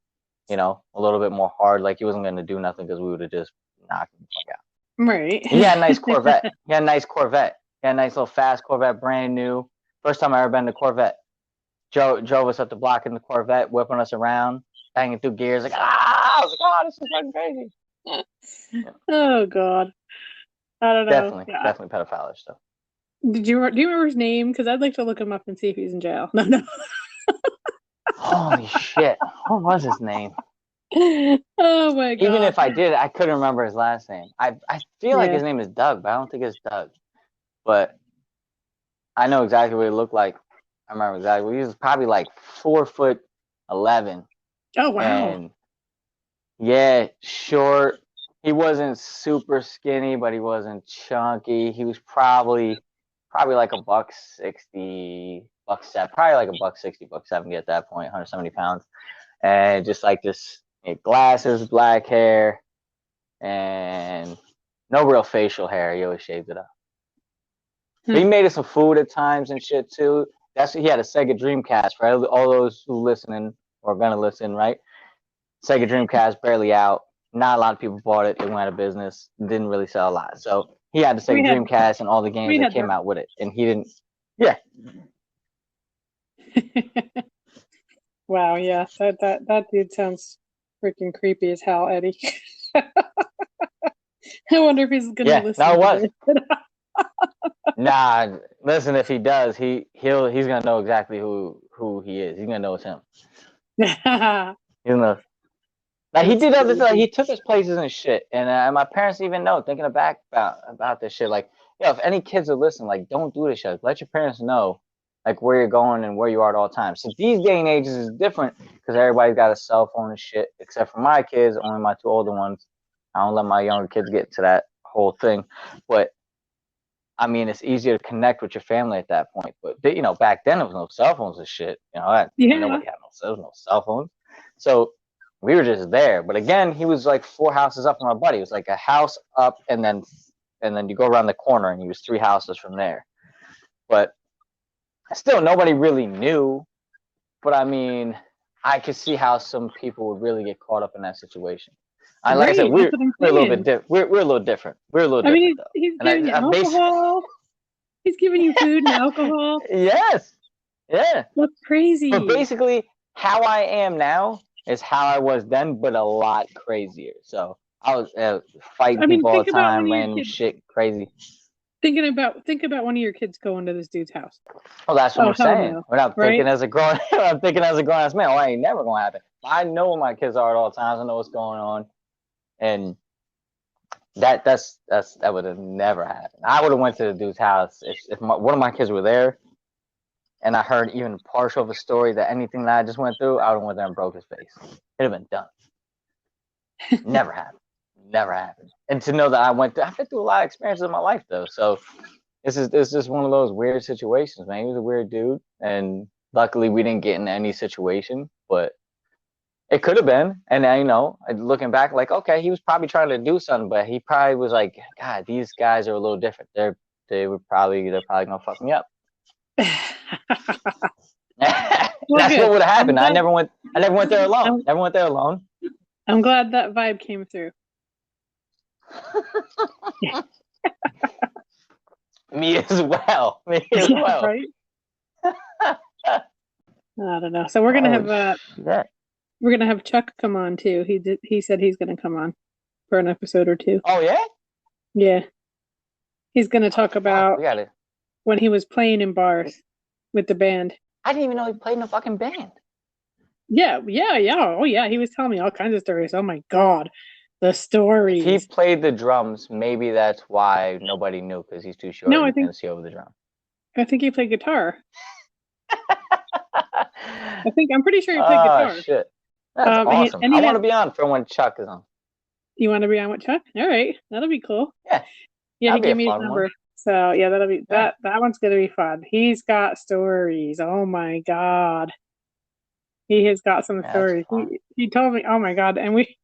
a little bit more hard. Like he wasn't going to do nothing, because we would have just knocked him the fuck out. Right. He had a nice Corvette. He had a nice Corvette. He had a nice little fast Corvette, brand new. First time I ever been in a Corvette. Drove us up the block in the Corvette, whipping us around, banging through gears. Like, I was like, oh, this is fucking crazy. Yeah. Oh God. I don't know. Definitely, Yeah. definitely pedophile stuff. Do you remember his name? Because I'd like to look him up and see if he's in jail. No, no. Holy shit. What was his name? Oh my God. Even if I did, I couldn't remember his last name. I feel like Yeah. his name is Doug, but I don't think it's Doug. But I know exactly what he looked like. I remember exactly. He was probably like 4'11". Oh wow. And yeah, short. He wasn't super skinny, but he wasn't chunky. He was probably like a buck 60, buck 7, probably like a buck 60, buck 70 at that point, 170 pounds. And just like this, glasses, black hair, and no real facial hair. He always shaved it up. He made us some food at times and shit too. That's what he had, a Sega Dreamcast for all those who listening or gonna listen, right? Sega Dreamcast, barely out. Not a lot of people bought it. It went out of business. Didn't really sell a lot. So he had the Sega Dreamcast and all the games that came out with it, and he didn't. Yeah. Wow. Yeah. That dude sounds freaking creepy as hell, Eddie. I wonder if he's gonna listen. No, it was. Nah, listen. If he does, he's gonna know exactly who he is. He's gonna know it's him. He's gonna. Like he did other stuff. He took us places and shit. And my parents even know, thinking back about this shit. Like, if any kids are listening, like, don't do this shit. Let your parents know, like, where you're going and where you are at all times. So these day and ages is different, because everybody's got a cell phone and shit. Except for my kids, only my 2 older ones. I don't let my younger kids get to that whole thing. But I mean, it's easier to connect with your family at that point. But back then there was no cell phones and shit. Nobody had no cell phones. So we were just there. But again, he was like 4 houses up from my buddy. It was like a house up, and then you go around the corner, and he was 3 houses from there. But still, nobody really knew. But I mean, I could see how some people would really get caught up in that situation. Like I said, we're a little bit different. We're a little different. We're a little different. I mean, he's giving you alcohol. He's giving you food and alcohol. Yes. Yeah. That's crazy. But basically, how I am now is how I was then, but a lot crazier. So I was fighting people all the time, random shit, crazy. Think about one of your kids going to this dude's house. Well, that's what I'm saying. No. When I'm thinking as a grown ass man, I ain't never gonna happen. I know what my kids are at all times. I know what's going on, and that would have never happened. I would have went to the dude's house if one of my kids were there, and I heard even partial of a story that anything that I just went through, I would have went there and broke his face. It'd have been done. Never happened. Never happened. And to know that I've been through a lot of experiences in my life though. So this is just one of those weird situations, man. He was a weird dude, and luckily we didn't get in any situation, but it could have been. And looking back, like, okay, he was probably trying to do something, but he probably was like, God, these guys are a little different. They're probably gonna fuck me up. That's what would have happened. I never went there alone. Never went there alone. I'm glad that vibe came through. Me as well. Right? I don't know. So we're gonna have Chuck come on too. He said he's gonna come on. for an episode or two. Oh yeah? Yeah. He's gonna talk about we gotta... when he was playing in bars with the band. I didn't even know he played in a fucking band. Yeah. Oh yeah, he was telling me all kinds of stories. Oh my god. The stories. If he played the drums, maybe that's why nobody knew, because he's too short and can't see over the drum. I think he played guitar. I'm pretty sure he played guitar. Oh shit. That's awesome. I want to be on for when Chuck is on. You want to be on with Chuck? All right. That'll be cool. Yeah. Yeah, he gave me his number. So yeah, that'll be that one's gonna be fun. He's got stories. Oh my god. He has got some stories. He told me, oh my god, and we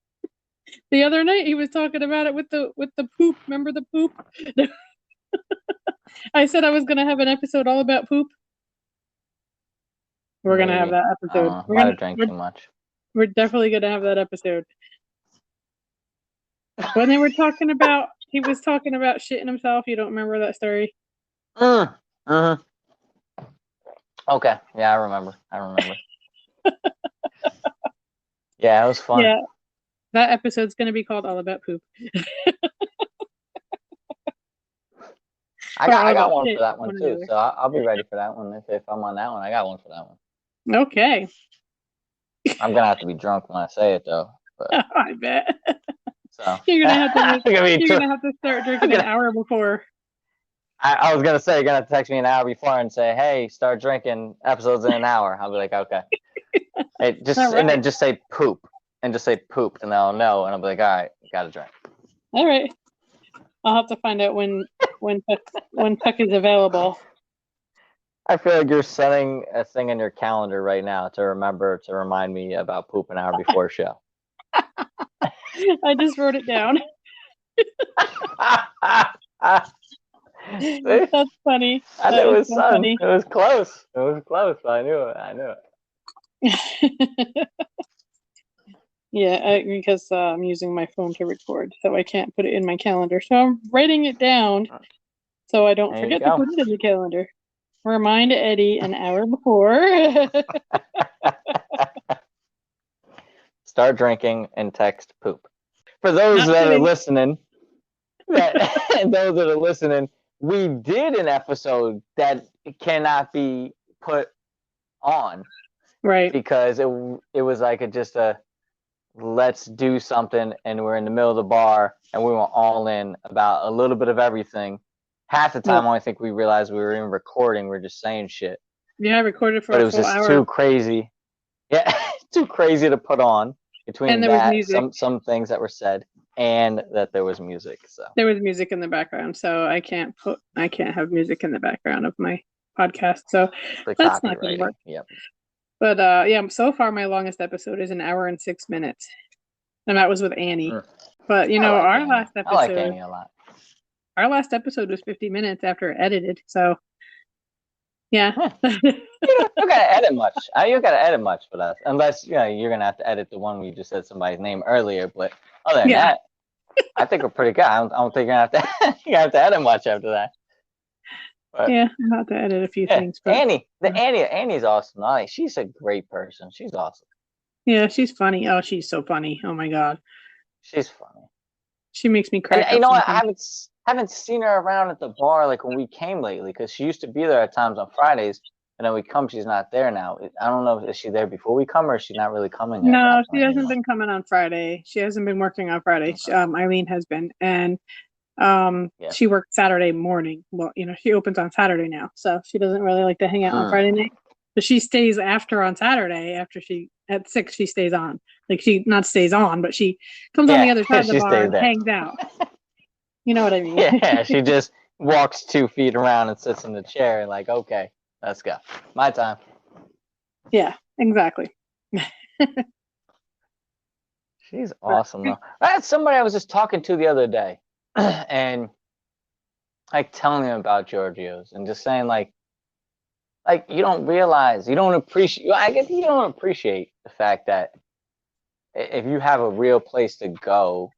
the other night he was talking about it with the poop. Remember the poop? I said I was gonna have an episode all about poop. We're gonna have that episode. We're gonna drink too much. We're definitely gonna have that episode. When they were talking about, he was talking about shitting himself. You don't remember that story? Okay. Yeah, I remember. Yeah, it was fun. Yeah, that episode's gonna be called all about poop. I got one for that one too, so I'll be ready for that one. If I'm on that one, I got one for that one. Okay. I'm gonna have to be drunk when I say it though. But... I bet. So you're gonna have to start drinking an hour before. I was gonna say you're gonna text me an hour before and say, "Hey, start drinking episodes in an hour." I'll be like, "Okay." And then just say poop, and they'll know, and I'll be like, "All right, gotta drink." All right. I'll have to find out when Tuck is available. I feel like you're setting a thing in your calendar right now to remind me about poop an hour before show. I just wrote it down. That's funny. I knew it was funny. It was close. I knew it. Yeah, because I'm using my phone to record, so I can't put it in my calendar. So I'm writing it down so I don't forget to put it in the calendar. Remind Eddie an hour before. Start drinking and text poop. For those that are listening, we did an episode that cannot be put on, right? Because it was like just a let's do something, and we're in the middle of the bar, and we were all in about a little bit of everything. Half the time, I think we realized we were even recording. We were just saying shit. Yeah, I recorded for a full hour. But it was just too crazy. Yeah, too crazy to put on. Between that, some things that were said, and that there was music. So there was music in the background, so I can't have music in the background of my podcast. So that's not going to work. Yep. But yeah, so far my longest episode is 1 hour and 6 minutes, and that was with Annie. But our last episode. I like Annie a lot. Our last episode was 50 minutes after edited. So yeah. You gotta edit much. You gotta edit much for that, unless you're gonna have to edit the one where you just said somebody's name earlier. But other than that, I think we're pretty good. I don't think you're gonna have to edit much after that. But, yeah, I'm about to edit a few things. But Annie's awesome. She's a great person. She's awesome. Yeah, she's funny. Oh, she's so funny. Oh my god, she's funny. She makes me cry. You know what? I haven't seen her around at the bar like when we came lately, because she used to be there at times on Fridays, and then we come, she's not there now. I don't know, is she there before we come, or is she not really coming? No, she hasn't been coming on Friday. She hasn't been working on Friday. Okay. Eileen has been, and she worked Saturday morning. Well, she opens on Saturday now, so she doesn't really like to hang out on Friday night. But she stays after on Saturday. After at 6, she stays on. Like she not stays on, but she comes on the other side of the bar and hangs out. You know what I mean? Yeah, she just walks 2 feet around and sits in the chair and like, okay, let's go. My time. Yeah, exactly. She's awesome though. I had somebody I was just talking to the other day, and like telling him about Giorgio's and just saying like you don't realize, you don't appreciate. I guess you don't appreciate the fact that if you have a real place to go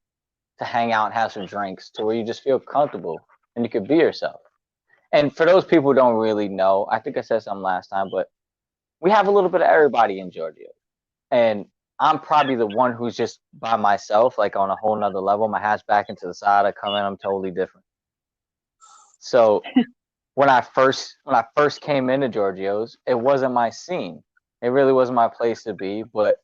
to hang out and have some drinks, to where you just feel comfortable and you could be yourself. And for those people who don't really know, I think I said something last time, but we have a little bit of everybody in Giorgio. And I'm probably the one who's just by myself, like on a whole nother level. My hat's back into the side. I come in, I'm totally different. So when I first came into Giorgio's, it wasn't my scene. It really wasn't my place to be. But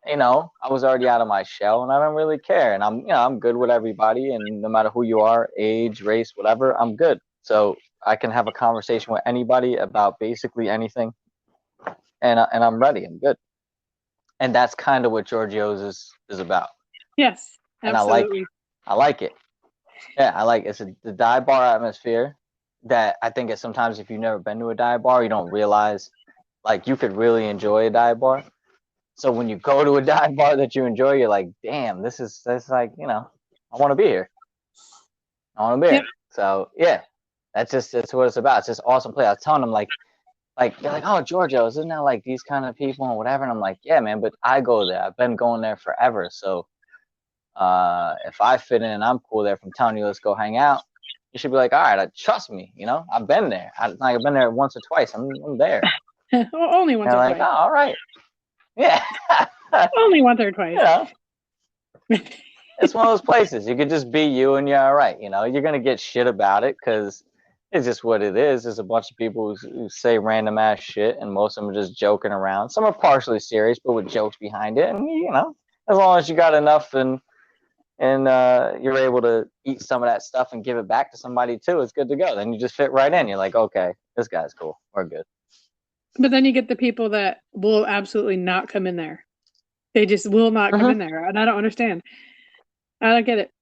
I was already out of my shell, and I don't really care. And I'm good with everybody, and no matter who you are, age, race, whatever, I'm good. So I can have a conversation with anybody about basically anything, and I'm ready. I'm good. And that's kind of what Giorgio's is about. Yes, And absolutely. I like it. Yeah, I like it. It's the dive bar atmosphere that I think is sometimes if you've never been to a dive bar, you don't realize like you could really enjoy a dive bar. So when you go to a dive bar that you enjoy, you're like, damn, this is like, I want to be here. I want to be Yep. here. So yeah, that's what it's about. It's just awesome place. I was telling them like they're like, oh, Giorgio, isn't that like these kind of people and whatever? And I'm like, yeah, man, but I go there. I've been going there forever. So if I fit in and I'm cool there from telling you let's go hang out, you should be like, all right, trust me. I've been there. I've been there once or twice. I'm there. Only once or like, twice. oh, all right, yeah. Only once or twice. It's one of those places you could just be you and you're all right. You're gonna get shit about it because it's just what it is. There's a bunch of people who say random ass shit, and most of them are just joking around. Some are partially serious, but with jokes behind it. And as long as you got enough and you're able to eat some of that stuff and give it back to somebody too, it's good to go. Then you just fit right in. You're like, okay, this guy's cool. We're good. But then you get the people that will absolutely not come in there. They just will not come in there, and I don't understand. I don't get it.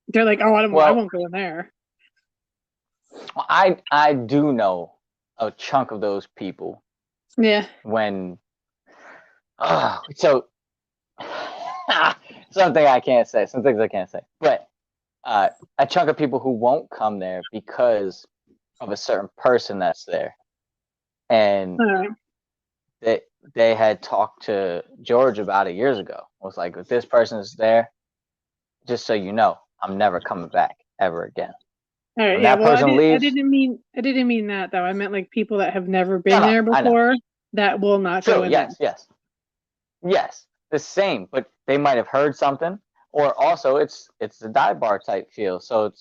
They're like, oh, I won't go in there. I do know a chunk of those people. Yeah. When so something I can't say, some things I can't say, but a chunk of people who won't come there because of a certain person that's there, and they had talked to George about it years ago. It was like, if this person is there, just so you know, I'm never coming back ever again. All right, yeah. Well, I didn't mean that though. I meant like people that have never been there before that will not go in there. Yes, the same, but they might have heard something, or also it's the dive bar type feel. So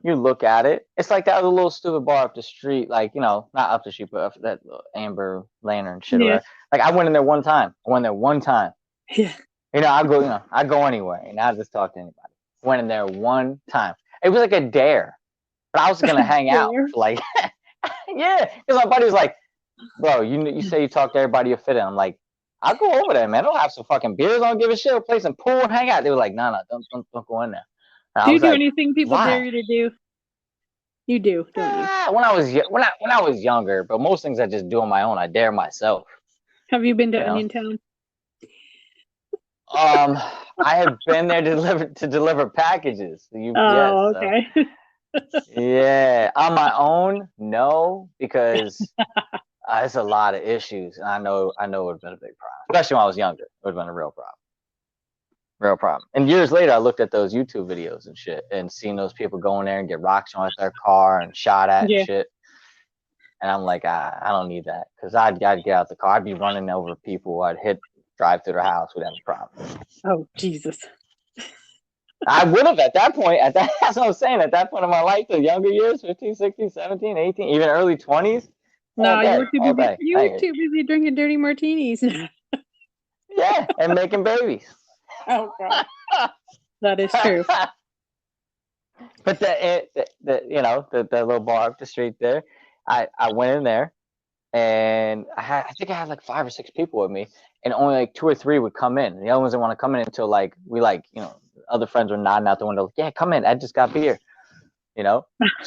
you look at it, it's like that little stupid bar up the street, like not up the street, but up that Amber Lantern shit. Yeah. Like I went in there one time. Yeah. I go anywhere, and I just talk to anybody. Went in there one time. It was like a dare, but I was gonna hang out. Like, yeah, because my buddy was like, "Bro, you say you talk to everybody you fit in." I'm like, I'll go over there, man. I'll have some fucking beers. I don't give a shit. I'll play some pool and hang out. They were like, no, don't go in there. Do you do anything people dare you to do? You do, don't you? When I was younger, but most things I just do on my own. I dare myself. Have you been to Onion Town? I have been there to deliver packages. Oh, okay. Yeah, on my own, no, because it's a lot of issues, and I know it would have been a big problem, especially when I was younger. It would have been a real problem. And years later, I looked at those YouTube videos and shit, and seen those people going there and get rocks on their car and shot at and shit. And I'm like, I don't need that, because I'd get out the car, I'd be running over people, I'd drive through their house without a problem. Oh Jesus! I would have at that point. That's what I'm saying. At that point in my life, the younger years, 15, 16, 17, 18, even early 20s. No, you were too busy drinking dirty martinis. Yeah, and making babies. Oh God, that is true. But the little bar up the street there, I went in there, and I think I had like 5 or 6 people with me, and only like 2 or 3 would come in. The other ones didn't want to come in until like other friends were nodding out the window. Yeah, come in. I just got beer. So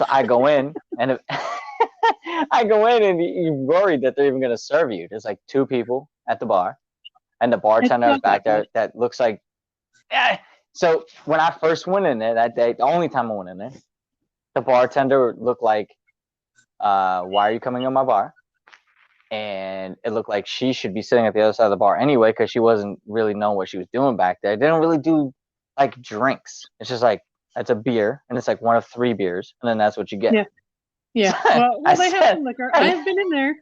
I go in, and you're worried that they're even going to serve you. There's like 2 people at the bar, and the bartender is back there that looks like. Yeah. So when I first went in there that day, the only time I went in there, the bartender looked like, "Why are you coming in my bar?" And it looked like she should be sitting at the other side of the bar anyway, because she wasn't really knowing what she was doing back there. They don't really do like drinks. It's just like, it's a beer, and it's like 1 of 3 beers, and then that's what you get. Yeah. Well, they have some liquor. I've been in there.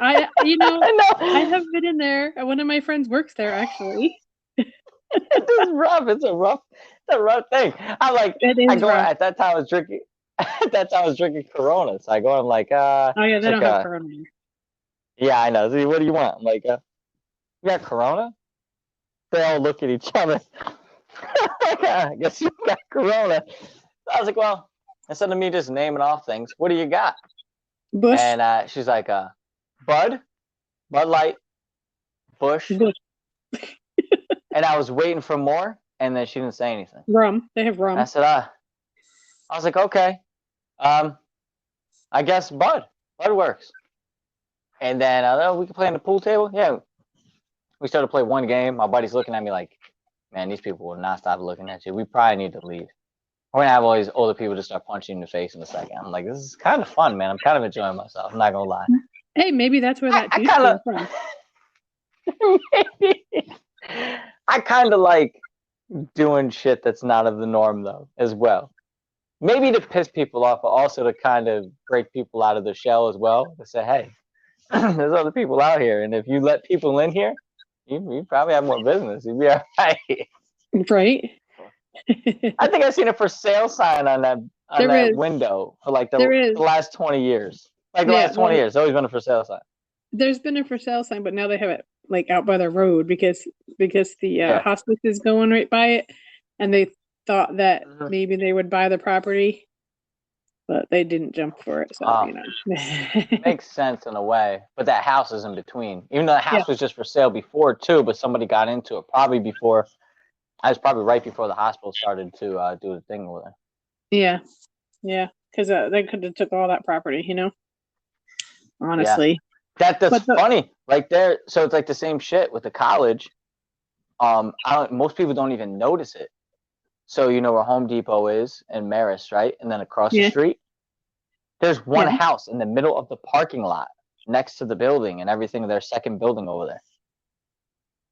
I have been in there. One of my friends works there, actually. It's rough. It's a rough thing. I'm like, I go rough. At that time I was drinking. At that time I was drinking Corona, so I go. I'm like, oh yeah, they don't have Corona here. Yeah, I know. So what do you want? I'm like, you got Corona? They all look at each other. I guess you got Corona. I was like, well, instead of me just naming off things, what do you got? Bush. And she's like, Bud Light, Bush. And I was waiting for more, and then she didn't say anything. Rum. They have rum. And I said, I was like, okay. I guess Bud works. And then we can play on the pool table. Yeah. We started to play one game. My buddy's looking at me like, man, these people will not stop looking at you. We probably need to leave. We're going to have all these older people just start punching you in the face in a second. I'm like, this is kind of fun, man. I'm kind of enjoying myself. I'm not going to lie. Hey, maybe that's where that juice came from. I kind of like doing shit that's not of the norm, though, as well. Maybe to piss people off, but also to kind of break people out of their shell as well. To say, hey, there's other people out here. And if you let people in here, you probably have more business. You'd be all right. Right. I think I've seen a for sale sign on that window for like the last 20 years. Like the last 20 years, there's always been a for sale sign. There's been a for sale sign, but now they have it like out by the road because the hospice is going right by it, and they thought that maybe they would buy the property, but they didn't jump for it. So makes sense in a way. But that house is in between. Even though the house was just for sale before too, but somebody got into it probably before. I was probably right before the hospital started to do the thing with it. Yeah, because they could have took all that property, honestly. Yeah. That's funny, right there. So it's like the same shit with the college. Most people don't even notice it. So you know where Home Depot is in Marist, right? And then across the street, there's one house in the middle of the parking lot next to the building and everything. Their second building over there.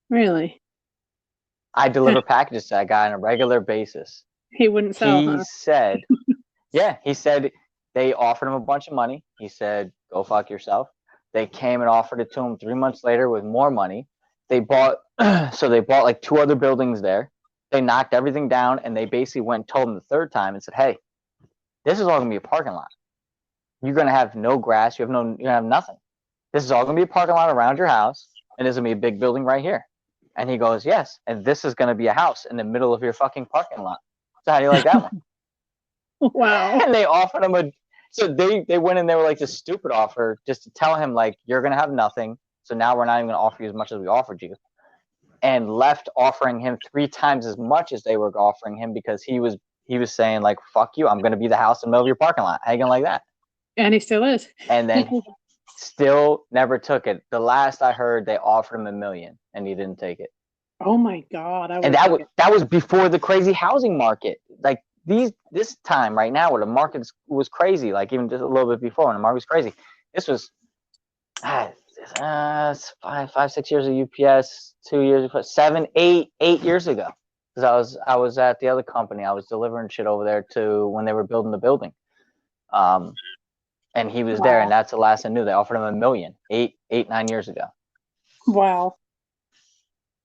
Really? I deliver packages to that guy on a regular basis. He wouldn't sell. He said, he said they offered him a bunch of money. He said, go fuck yourself. They came and offered it to him 3 months later with more money. They bought like 2 other buildings there. They knocked everything down, and they basically went and told him the third time and said, hey, this is all going to be a parking lot. You're going to have no grass. You're going to have nothing. This is all going to be a parking lot around your house, and there's going to be a big building right here. And he goes, yes, and this is going to be a house in the middle of your fucking parking lot. So how do you like that one? Wow. And they offered him so they went in, they were like this stupid offer just to tell him like, you're going to have nothing. So now we're not even going to offer you as much as we offered you. And left offering him 3 times as much as they were offering him because he was saying like, fuck you, I'm going to be the house in the middle of your parking lot. How you going to like that? And he still is. And then still never took it. The last I heard, they offered him $1 million and he didn't take it. Oh my God. And that was before the crazy housing market. Like this time right now where the market was crazy, like even just a little bit before when the market was crazy. This was 5, 6 years of UPS, 2 years, 7, 8 years ago. Because I was at the other company. I was delivering shit over there to when they were building the building. And he was there, and that's the last I knew. They offered him $1 million 9 years ago. Wow.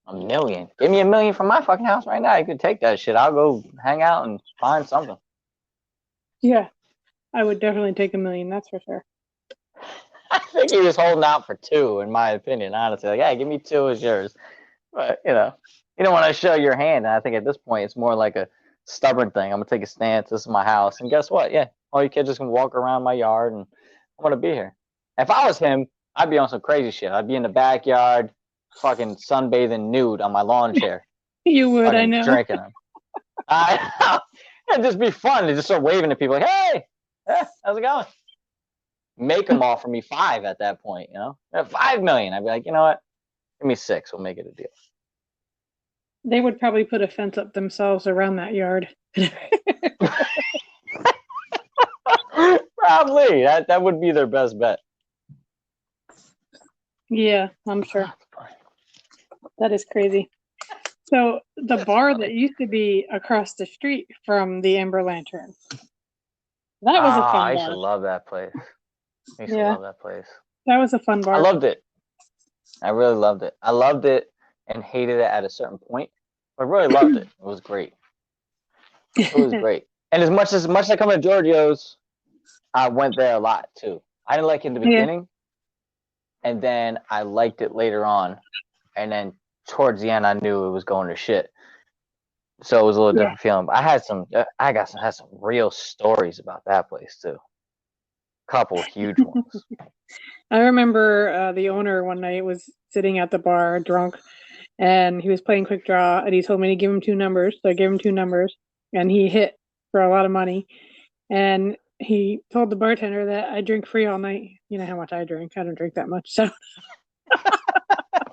$1 million. Give me $1 million from my fucking house right now. You could take that shit. I'll go hang out and find something. Yeah. I would definitely take $1 million, that's for sure. I think he was holding out for 2, in my opinion, honestly. Like, hey, give me 2 as yours. But, you don't want to show your hand. And I think at this point, it's more like a stubborn thing. I'm going to take a stance. This is my house. And guess what? Yeah, all you kids just can walk around my yard, and I'm going to be here. If I was him, I'd be on some crazy shit. I'd be in the backyard, fucking sunbathing nude on my lawn chair. You would, I know. Drinking them. It'd just be fun to just start waving at people like, hey, how's it going? Make them offer me 5 at that point, $5 million. I'd be like, you know what? Give me 6. We'll make it a deal. They would probably put a fence up themselves around that yard. Probably. That would be their best bet. Yeah, I'm sure. That is crazy. So the bar that used to be across the street from the Amber Lantern. That was a fun bar. I used to love that place. I used to love that place. That was a fun I bar. loved it. I really loved it. I loved it and hated it at a certain point, but I really loved it. It was great. It was great. And as much as I come to Giorgio's, I went there a lot too. I didn't like it in the Yeah. beginning, and then I liked it later on, and then towards the end, I knew it was going to shit. So it was a little different feeling. But had some real stories about that place too. Couple huge ones. I remember the owner one night was sitting at the bar drunk, and he was playing quick draw, and he told me to give him 2 numbers. So I gave him 2 numbers, and he hit for a lot of money. And he told the bartender that I drink free all night. You know how much I drink. I don't drink that much, so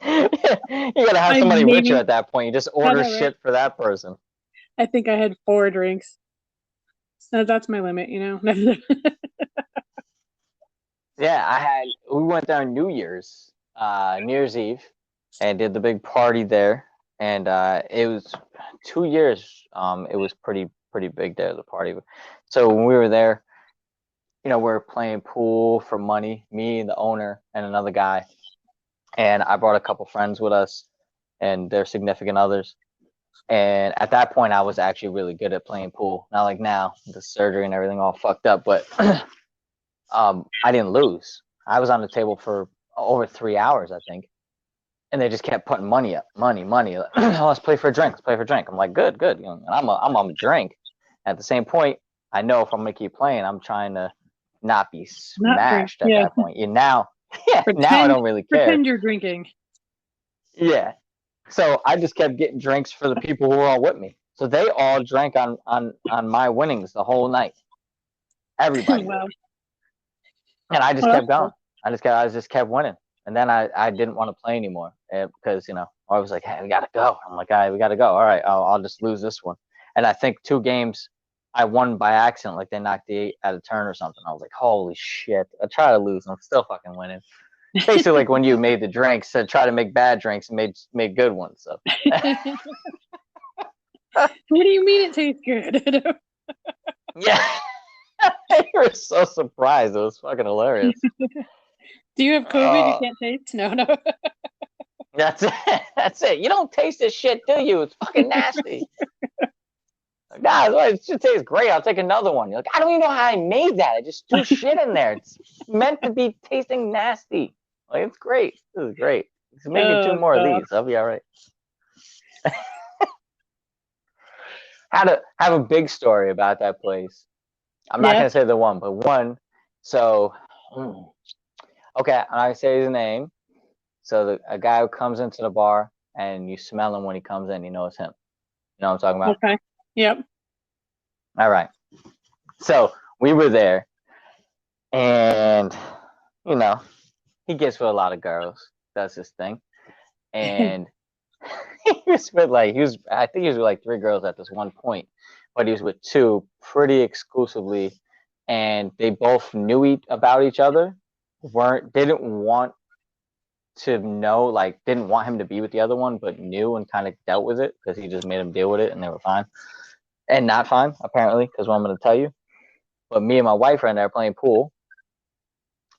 You gotta have somebody with you at that point. You just order shit for that person. I think I had 4 drinks. So that's my limit, you know. Yeah, we went there on New Year's Eve, and did the big party there. And it was 2 years. It was pretty big there, the party. So when we were there, we were playing pool for money, me and the owner and another guy. And I brought a couple friends with us and their significant others. And at that point, I was actually really good at playing pool. Not like now, the surgery and everything all fucked up. But I didn't lose. I was on the table for over 3 hours, I think. And they just kept putting money up, money. Oh, let's play for a drink. Let's play for a drink. I'm like, good. And I'm on a drink. At the same point, I know if I'm gonna keep playing, I'm trying to not be smashed at that point. Now I don't really care. Pretend you're drinking. Yeah. So I just kept getting drinks for the people who were all with me. So they all drank on my winnings the whole night. Everybody. Wow. And I just kept going. I just kept winning. And then I didn't want to play anymore because, I was like, hey, we got to go. I'm like, all right, we got to go. All right, I'll just lose this one. And I think 2 games I won by accident, like they knocked the 8 out of turn or something. I was like, holy shit. I try to lose, and I'm still fucking winning. Basically, like when you made the drinks, to try to make bad drinks and made good ones. So. What do you mean it tastes good? Yeah. You were so surprised. It was fucking hilarious. Do you have COVID? You can't taste? No. That's it. You don't taste this shit, do you? It's fucking nasty. God, it should taste great. I'll take another one. You're like, I don't even know how I made that. I just threw shit in there. It's meant to be tasting nasty. Like, it's great. This is great. Just make me 2 more of these. I'll be all right. Have a big story about that place. I'm not gonna say the one, but one. So, okay, I'm not gonna say his name. So a guy who comes into the bar and you smell him when he comes in, you know it's him. You know what I'm talking about? Okay. Yep. All right. So we were there, and he gets with a lot of girls. That's his thing, and I think he was with like 3 girls at this one point, but he was with 2 pretty exclusively, and they both knew about each other. Didn't want to know, like, didn't want him to be with the other one, but knew and kind of dealt with it because he just made them deal with it, and they were fine. And not fine, apparently, because what I'm going to tell you. But me and my wife are in there playing pool,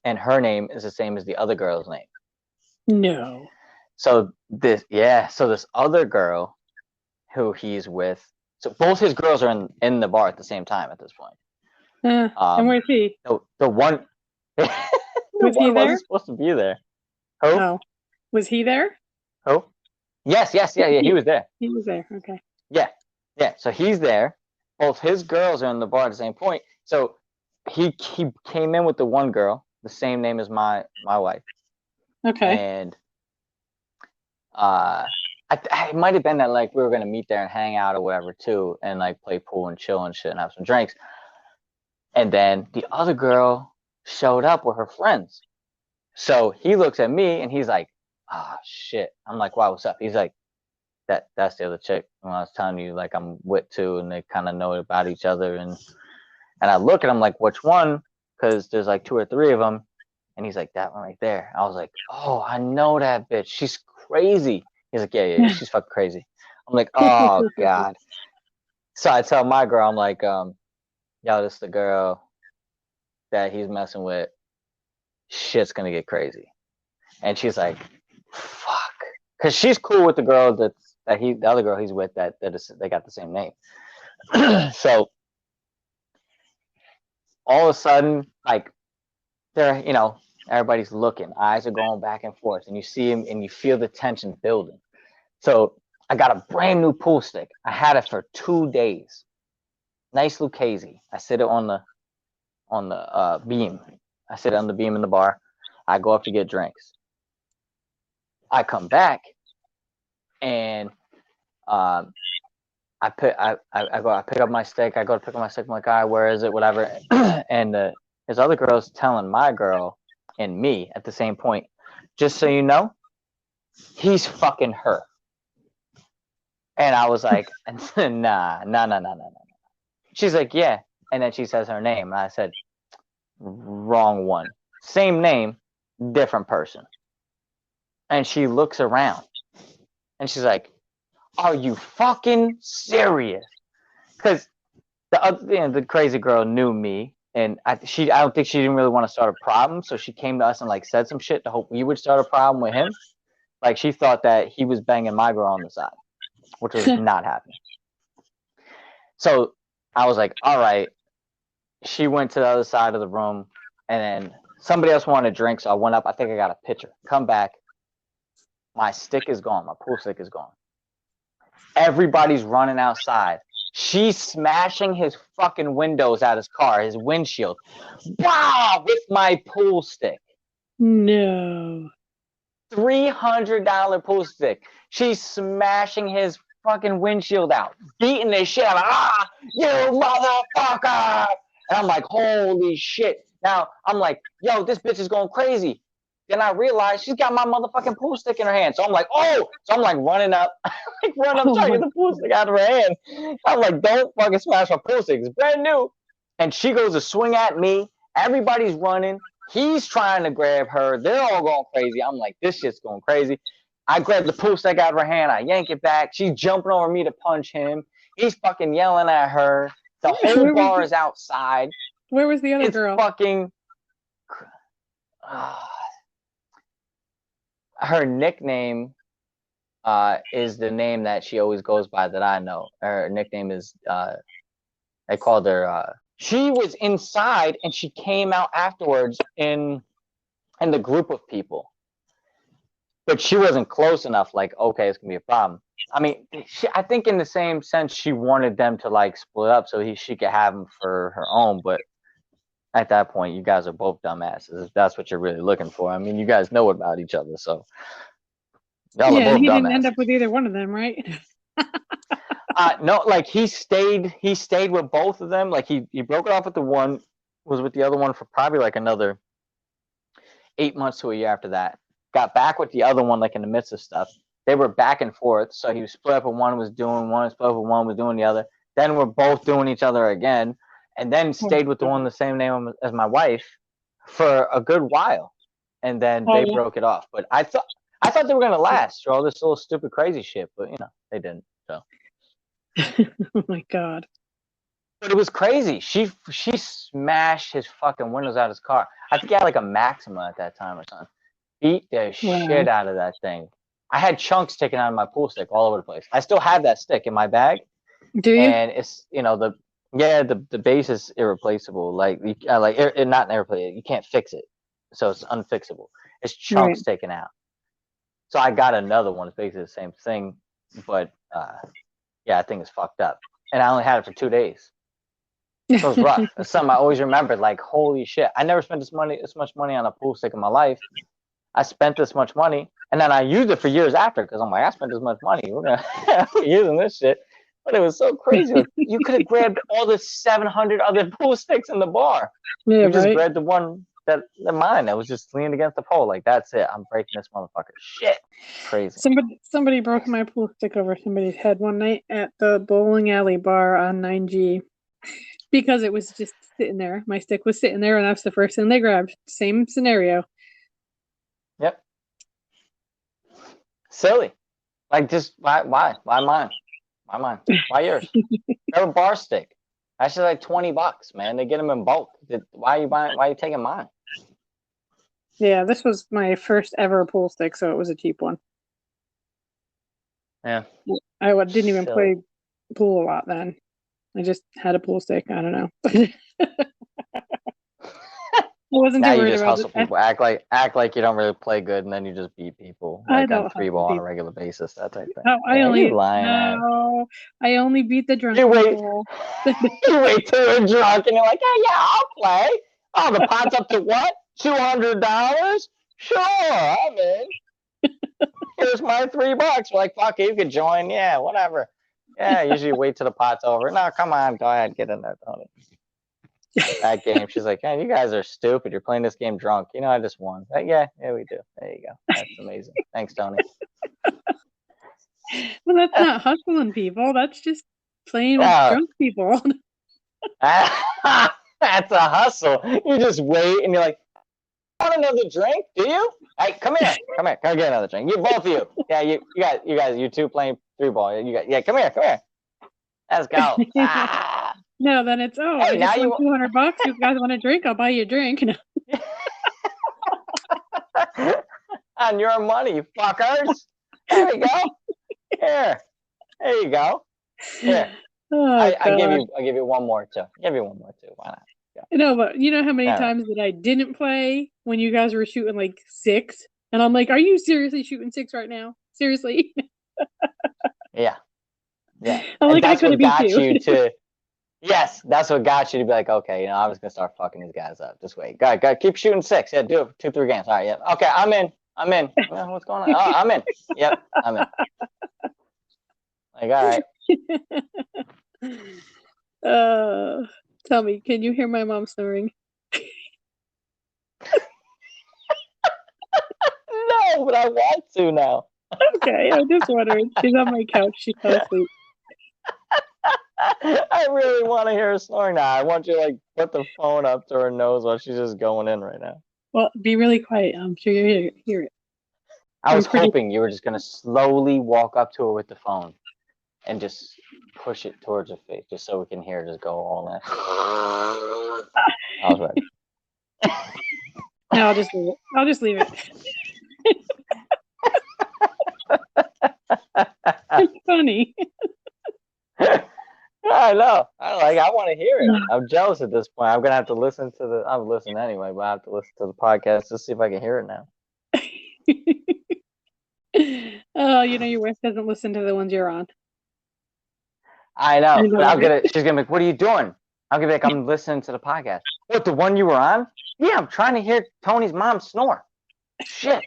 and her name is the same as the other girl's name. No. So this other girl who he's with, so both his girls are in the bar at the same time at this point. And where's he? The one was he there? Wasn't supposed to be there. Who? Oh. Was he there? Who? Yes, yeah. He was there. He was there. Okay. Yeah. So he's there. Both his girls are in the bar at the same point. So he came in with the one girl, the same name as my wife. Okay. And it might have been that like we were gonna meet there and hang out or whatever too, and like play pool and chill and shit and have some drinks. And then the other girl showed up with her friends. So he looks at me and he's like, "Oh shit." I'm like, "Wow, what's up?" He's like, "That's the other chick when I was telling you, like, I'm with 2 and they kind of know about each other." And I look at him like, "Which one?" Because there's like 2 or 3 of them. And he's like, "That one right there." I was like, "Oh, I know that bitch. She's crazy." He's like, yeah, she's fucking crazy. I'm like, "Oh God." So I tell my girl, I'm like, "Yo, this is the girl that he's messing with." shit's gonna get crazy. And she's like, fuck. Because she's cool with the girl the other girl he's with they got the same name. So all of a sudden, like, they're, everybody's looking, eyes are going back and forth, and you see him and you feel the tension building. So I got a brand new pool stick. I had it for 2 days. Nice Lucchese. I sit it on the beam. I sit on the beam in the bar. I go up to get drinks. I come back and I pick up my stick. I go to pick up my stick. I'm like, all right, where is it? Whatever. And his other girl's telling my girl and me at the same point, just so you know, he's fucking her. And I was like, nah. She's like, yeah. And then she says her name. And I said, wrong one. Same name, different person. And she looks around and she's like, are you fucking serious? Because the crazy girl knew me, and I don't think she didn't really want to start a problem, so she came to us and like said some shit to hope we would start a problem with him. Like, she thought that he was banging my girl on the side, which was not happening. So I was like, all right. She went to the other side of the room, and then somebody else wanted a drink, so I went up. I think I got a pitcher. Come back. My stick is gone. My pool stick is gone. Everybody's running outside. She's smashing his fucking windows out his car, his windshield. Wow! With my pool stick. No. $300 pool stick. She's smashing his fucking windshield out, beating the shit out. You motherfucker! And I'm like, holy shit. Now I'm like, yo, this bitch is going crazy. Then I realized she's got my motherfucking pool stick in her hand. So I'm like, oh! So I'm like running up, trying to get the pool stick out of her hand. I'm like, don't fucking smash my pool stick. It's brand new. And she goes to swing at me. Everybody's running. He's trying to grab her. They're all going crazy. I'm like, this shit's going crazy. I grab the pool stick out of her hand. I yank it back. She's jumping over me to punch him. He's fucking yelling at her. The whole bar is outside. Where was the other girl? Fucking... her nickname is the name that she always goes by that I know. Her nickname is, they called her... she was inside and she came out afterwards in the group of people. But she wasn't close enough, like, okay, it's going to be a problem. I mean, I think in the same sense, she wanted them to, like, split up so she could have him for her own. But at that point, you guys are both dumbasses, if that's what you're really looking for. I mean, you guys know about each other, so. Y'all are both he dumbasses. Didn't end up with either one of them, right? No, like, he stayed with both of them. Like, he broke it off with the one, was with the other one for probably, like, another 8 months to a year after that. Got back with the other one, like, in the midst of stuff. They were back and forth, so he was split up with one, was doing one, split up with one, was doing the other. Then we're both doing each other again, and then stayed with the one the same name as my wife for a good while, and then they broke it off. But I thought they were gonna last through all this little stupid crazy shit, but they didn't. So. Oh my god. But it was crazy. She smashed his fucking windows out of his car. I think he had like a Maxima at that time or something. Beat the shit out of that thing. I had chunks taken out of my pool stick all over the place. I still have that stick in my bag. Do you? And it's the base is irreplaceable. Like not irreplaceable. You can't fix it, so it's unfixable. It's chunks taken out. So I got another one. It's basically the same thing, but I think it's fucked up. And I only had it for 2 days. So it was rough. It's something I always remembered. Like, holy shit! I never spent this much money on a pool stick in my life. I spent this much money, and then I used it for years after because I'm like, I spent this much money. We're gonna using this shit. But it was so crazy. Like, you could have grabbed all the 700 other pool sticks in the bar. Yeah, you just grabbed the one that mine that was just leaned against the pole. Like, that's it. I'm breaking this motherfucker. Shit. Crazy. Somebody broke my pool stick over somebody's head one night at the bowling alley bar on 9G because it was just sitting there. My stick was sitting there, and that's the first thing they grabbed. Same scenario. Yep. Silly. Like, just why mine? Why mine? Why yours? Grab a bar stick. That's just like $20, man. They get them in bulk. Why are you taking mine? Yeah, this was my first ever pool stick, so it was a cheap one. Yeah. I didn't even play pool a lot then. I just had a pool stick. I don't know. I wasn't now too you worried just about hustle it. people. Act like you don't really play good, and then you just beat people I like on don't three hustle ball on a people. regular basis. That type thing. No, You lying at. no, I only beat the drunk You wait. people. You wait till you're drunk, and you're like, yeah, I'll play. Oh, the pot's up to what? $200? Sure, I'm in. Here's my $3. We're like, fuck it, you could join. Yeah, whatever. Yeah, usually you wait till the pot's over. No, come on, go ahead, get in there, Tony. That game, she's like, yeah, you guys are stupid. You're playing this game drunk. You know, I just won. Like, yeah, we do. There you go. That's amazing. Thanks, Tony. Well, that's not hustling people. That's just playing with drunk people. That's a hustle. You just wait and you're like, want another drink? Do you? Hey, come here. Come get another drink. You both of you. Yeah, you guys, you two playing three ball. Come here. Let's go. No, then it's hey, I just won $200. You guys want a drink? I'll buy you a drink. On your money, fuckers. There we go. Here. There you go. Here. I give you one more too. Why not? Yeah. No, but you know how many times that I didn't play when you guys were shooting like 6, and I'm like, "Are you seriously shooting 6 right now? Seriously?" Yeah. I'm like, I could have beat you. Yes, that's what got you to be like, okay, I was gonna start fucking these guys up. Just wait. Go, keep shooting 6. Yeah, do it 2-3 games. All right, yeah. Okay, I'm in. What's going on? Oh, I'm in. Yep, I'm in. Like, all right. Tell me, can you hear my mom snoring? No, but I want to now. Okay, I'm just wondering. She's on my couch. She fell asleep. I really want to hear her snoring now. I want you to like put the phone up to her nose while she's just going in right now. Well, be really quiet. I'm sure you hear it. I was hoping you were just going to slowly walk up to her with the phone and just push it towards her face just so we can hear her just go all that. I was ready. No, I'll just leave it. It's funny. I know. I want to hear it. I'm jealous at this point. I'm gonna have to listen to I'm listening anyway, but I have to listen to the podcast to see if I can hear it now. Oh, your wife doesn't listen to the ones you're on. I know. But she's gonna be like, what are you doing? I'm gonna be like, I'm listening to the podcast. What, the one you were on? Yeah, I'm trying to hear Tony's mom snore. Shit.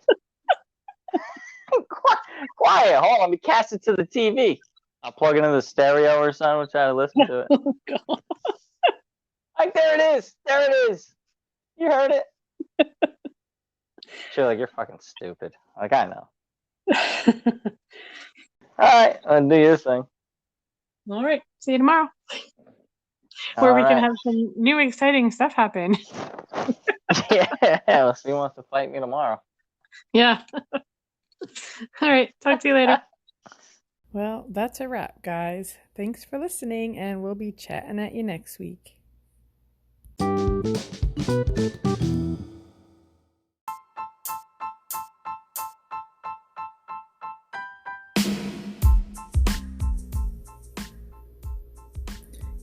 Quiet. Hold on, let me cast it to the TV. I'll plug it into the stereo or something and try to listen to it. Oh, God. Like, there it is. You heard it. She's like, you're fucking stupid. Like, I know. All right, I'll do your thing. All right, see you tomorrow. Where we can have some new exciting stuff happen. Yeah, we'll see who wants to fight me tomorrow. Yeah. All right, talk to you later. Well, that's a wrap, guys. Thanks for listening, and we'll be chatting at you next week.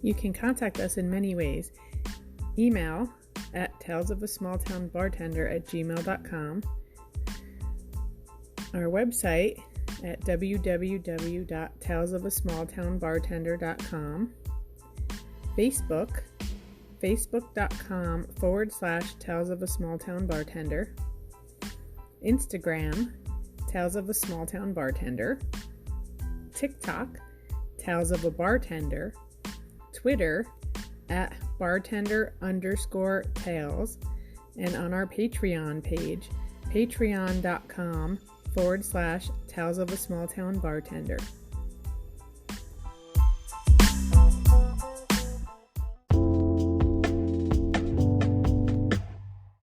You can contact us in many ways. Email at talesofasmalltownbartender@gmail.com. Our website at www.talesofasmalltownbartender.com. Facebook, facebook.com/talesofasmalltownbartender. Instagram, talesofasmalltownbartender. TikTok, talesofAbartender. Twitter, at bartender_tales. And on our Patreon page, patreon.com/talesofasmalltownbartender.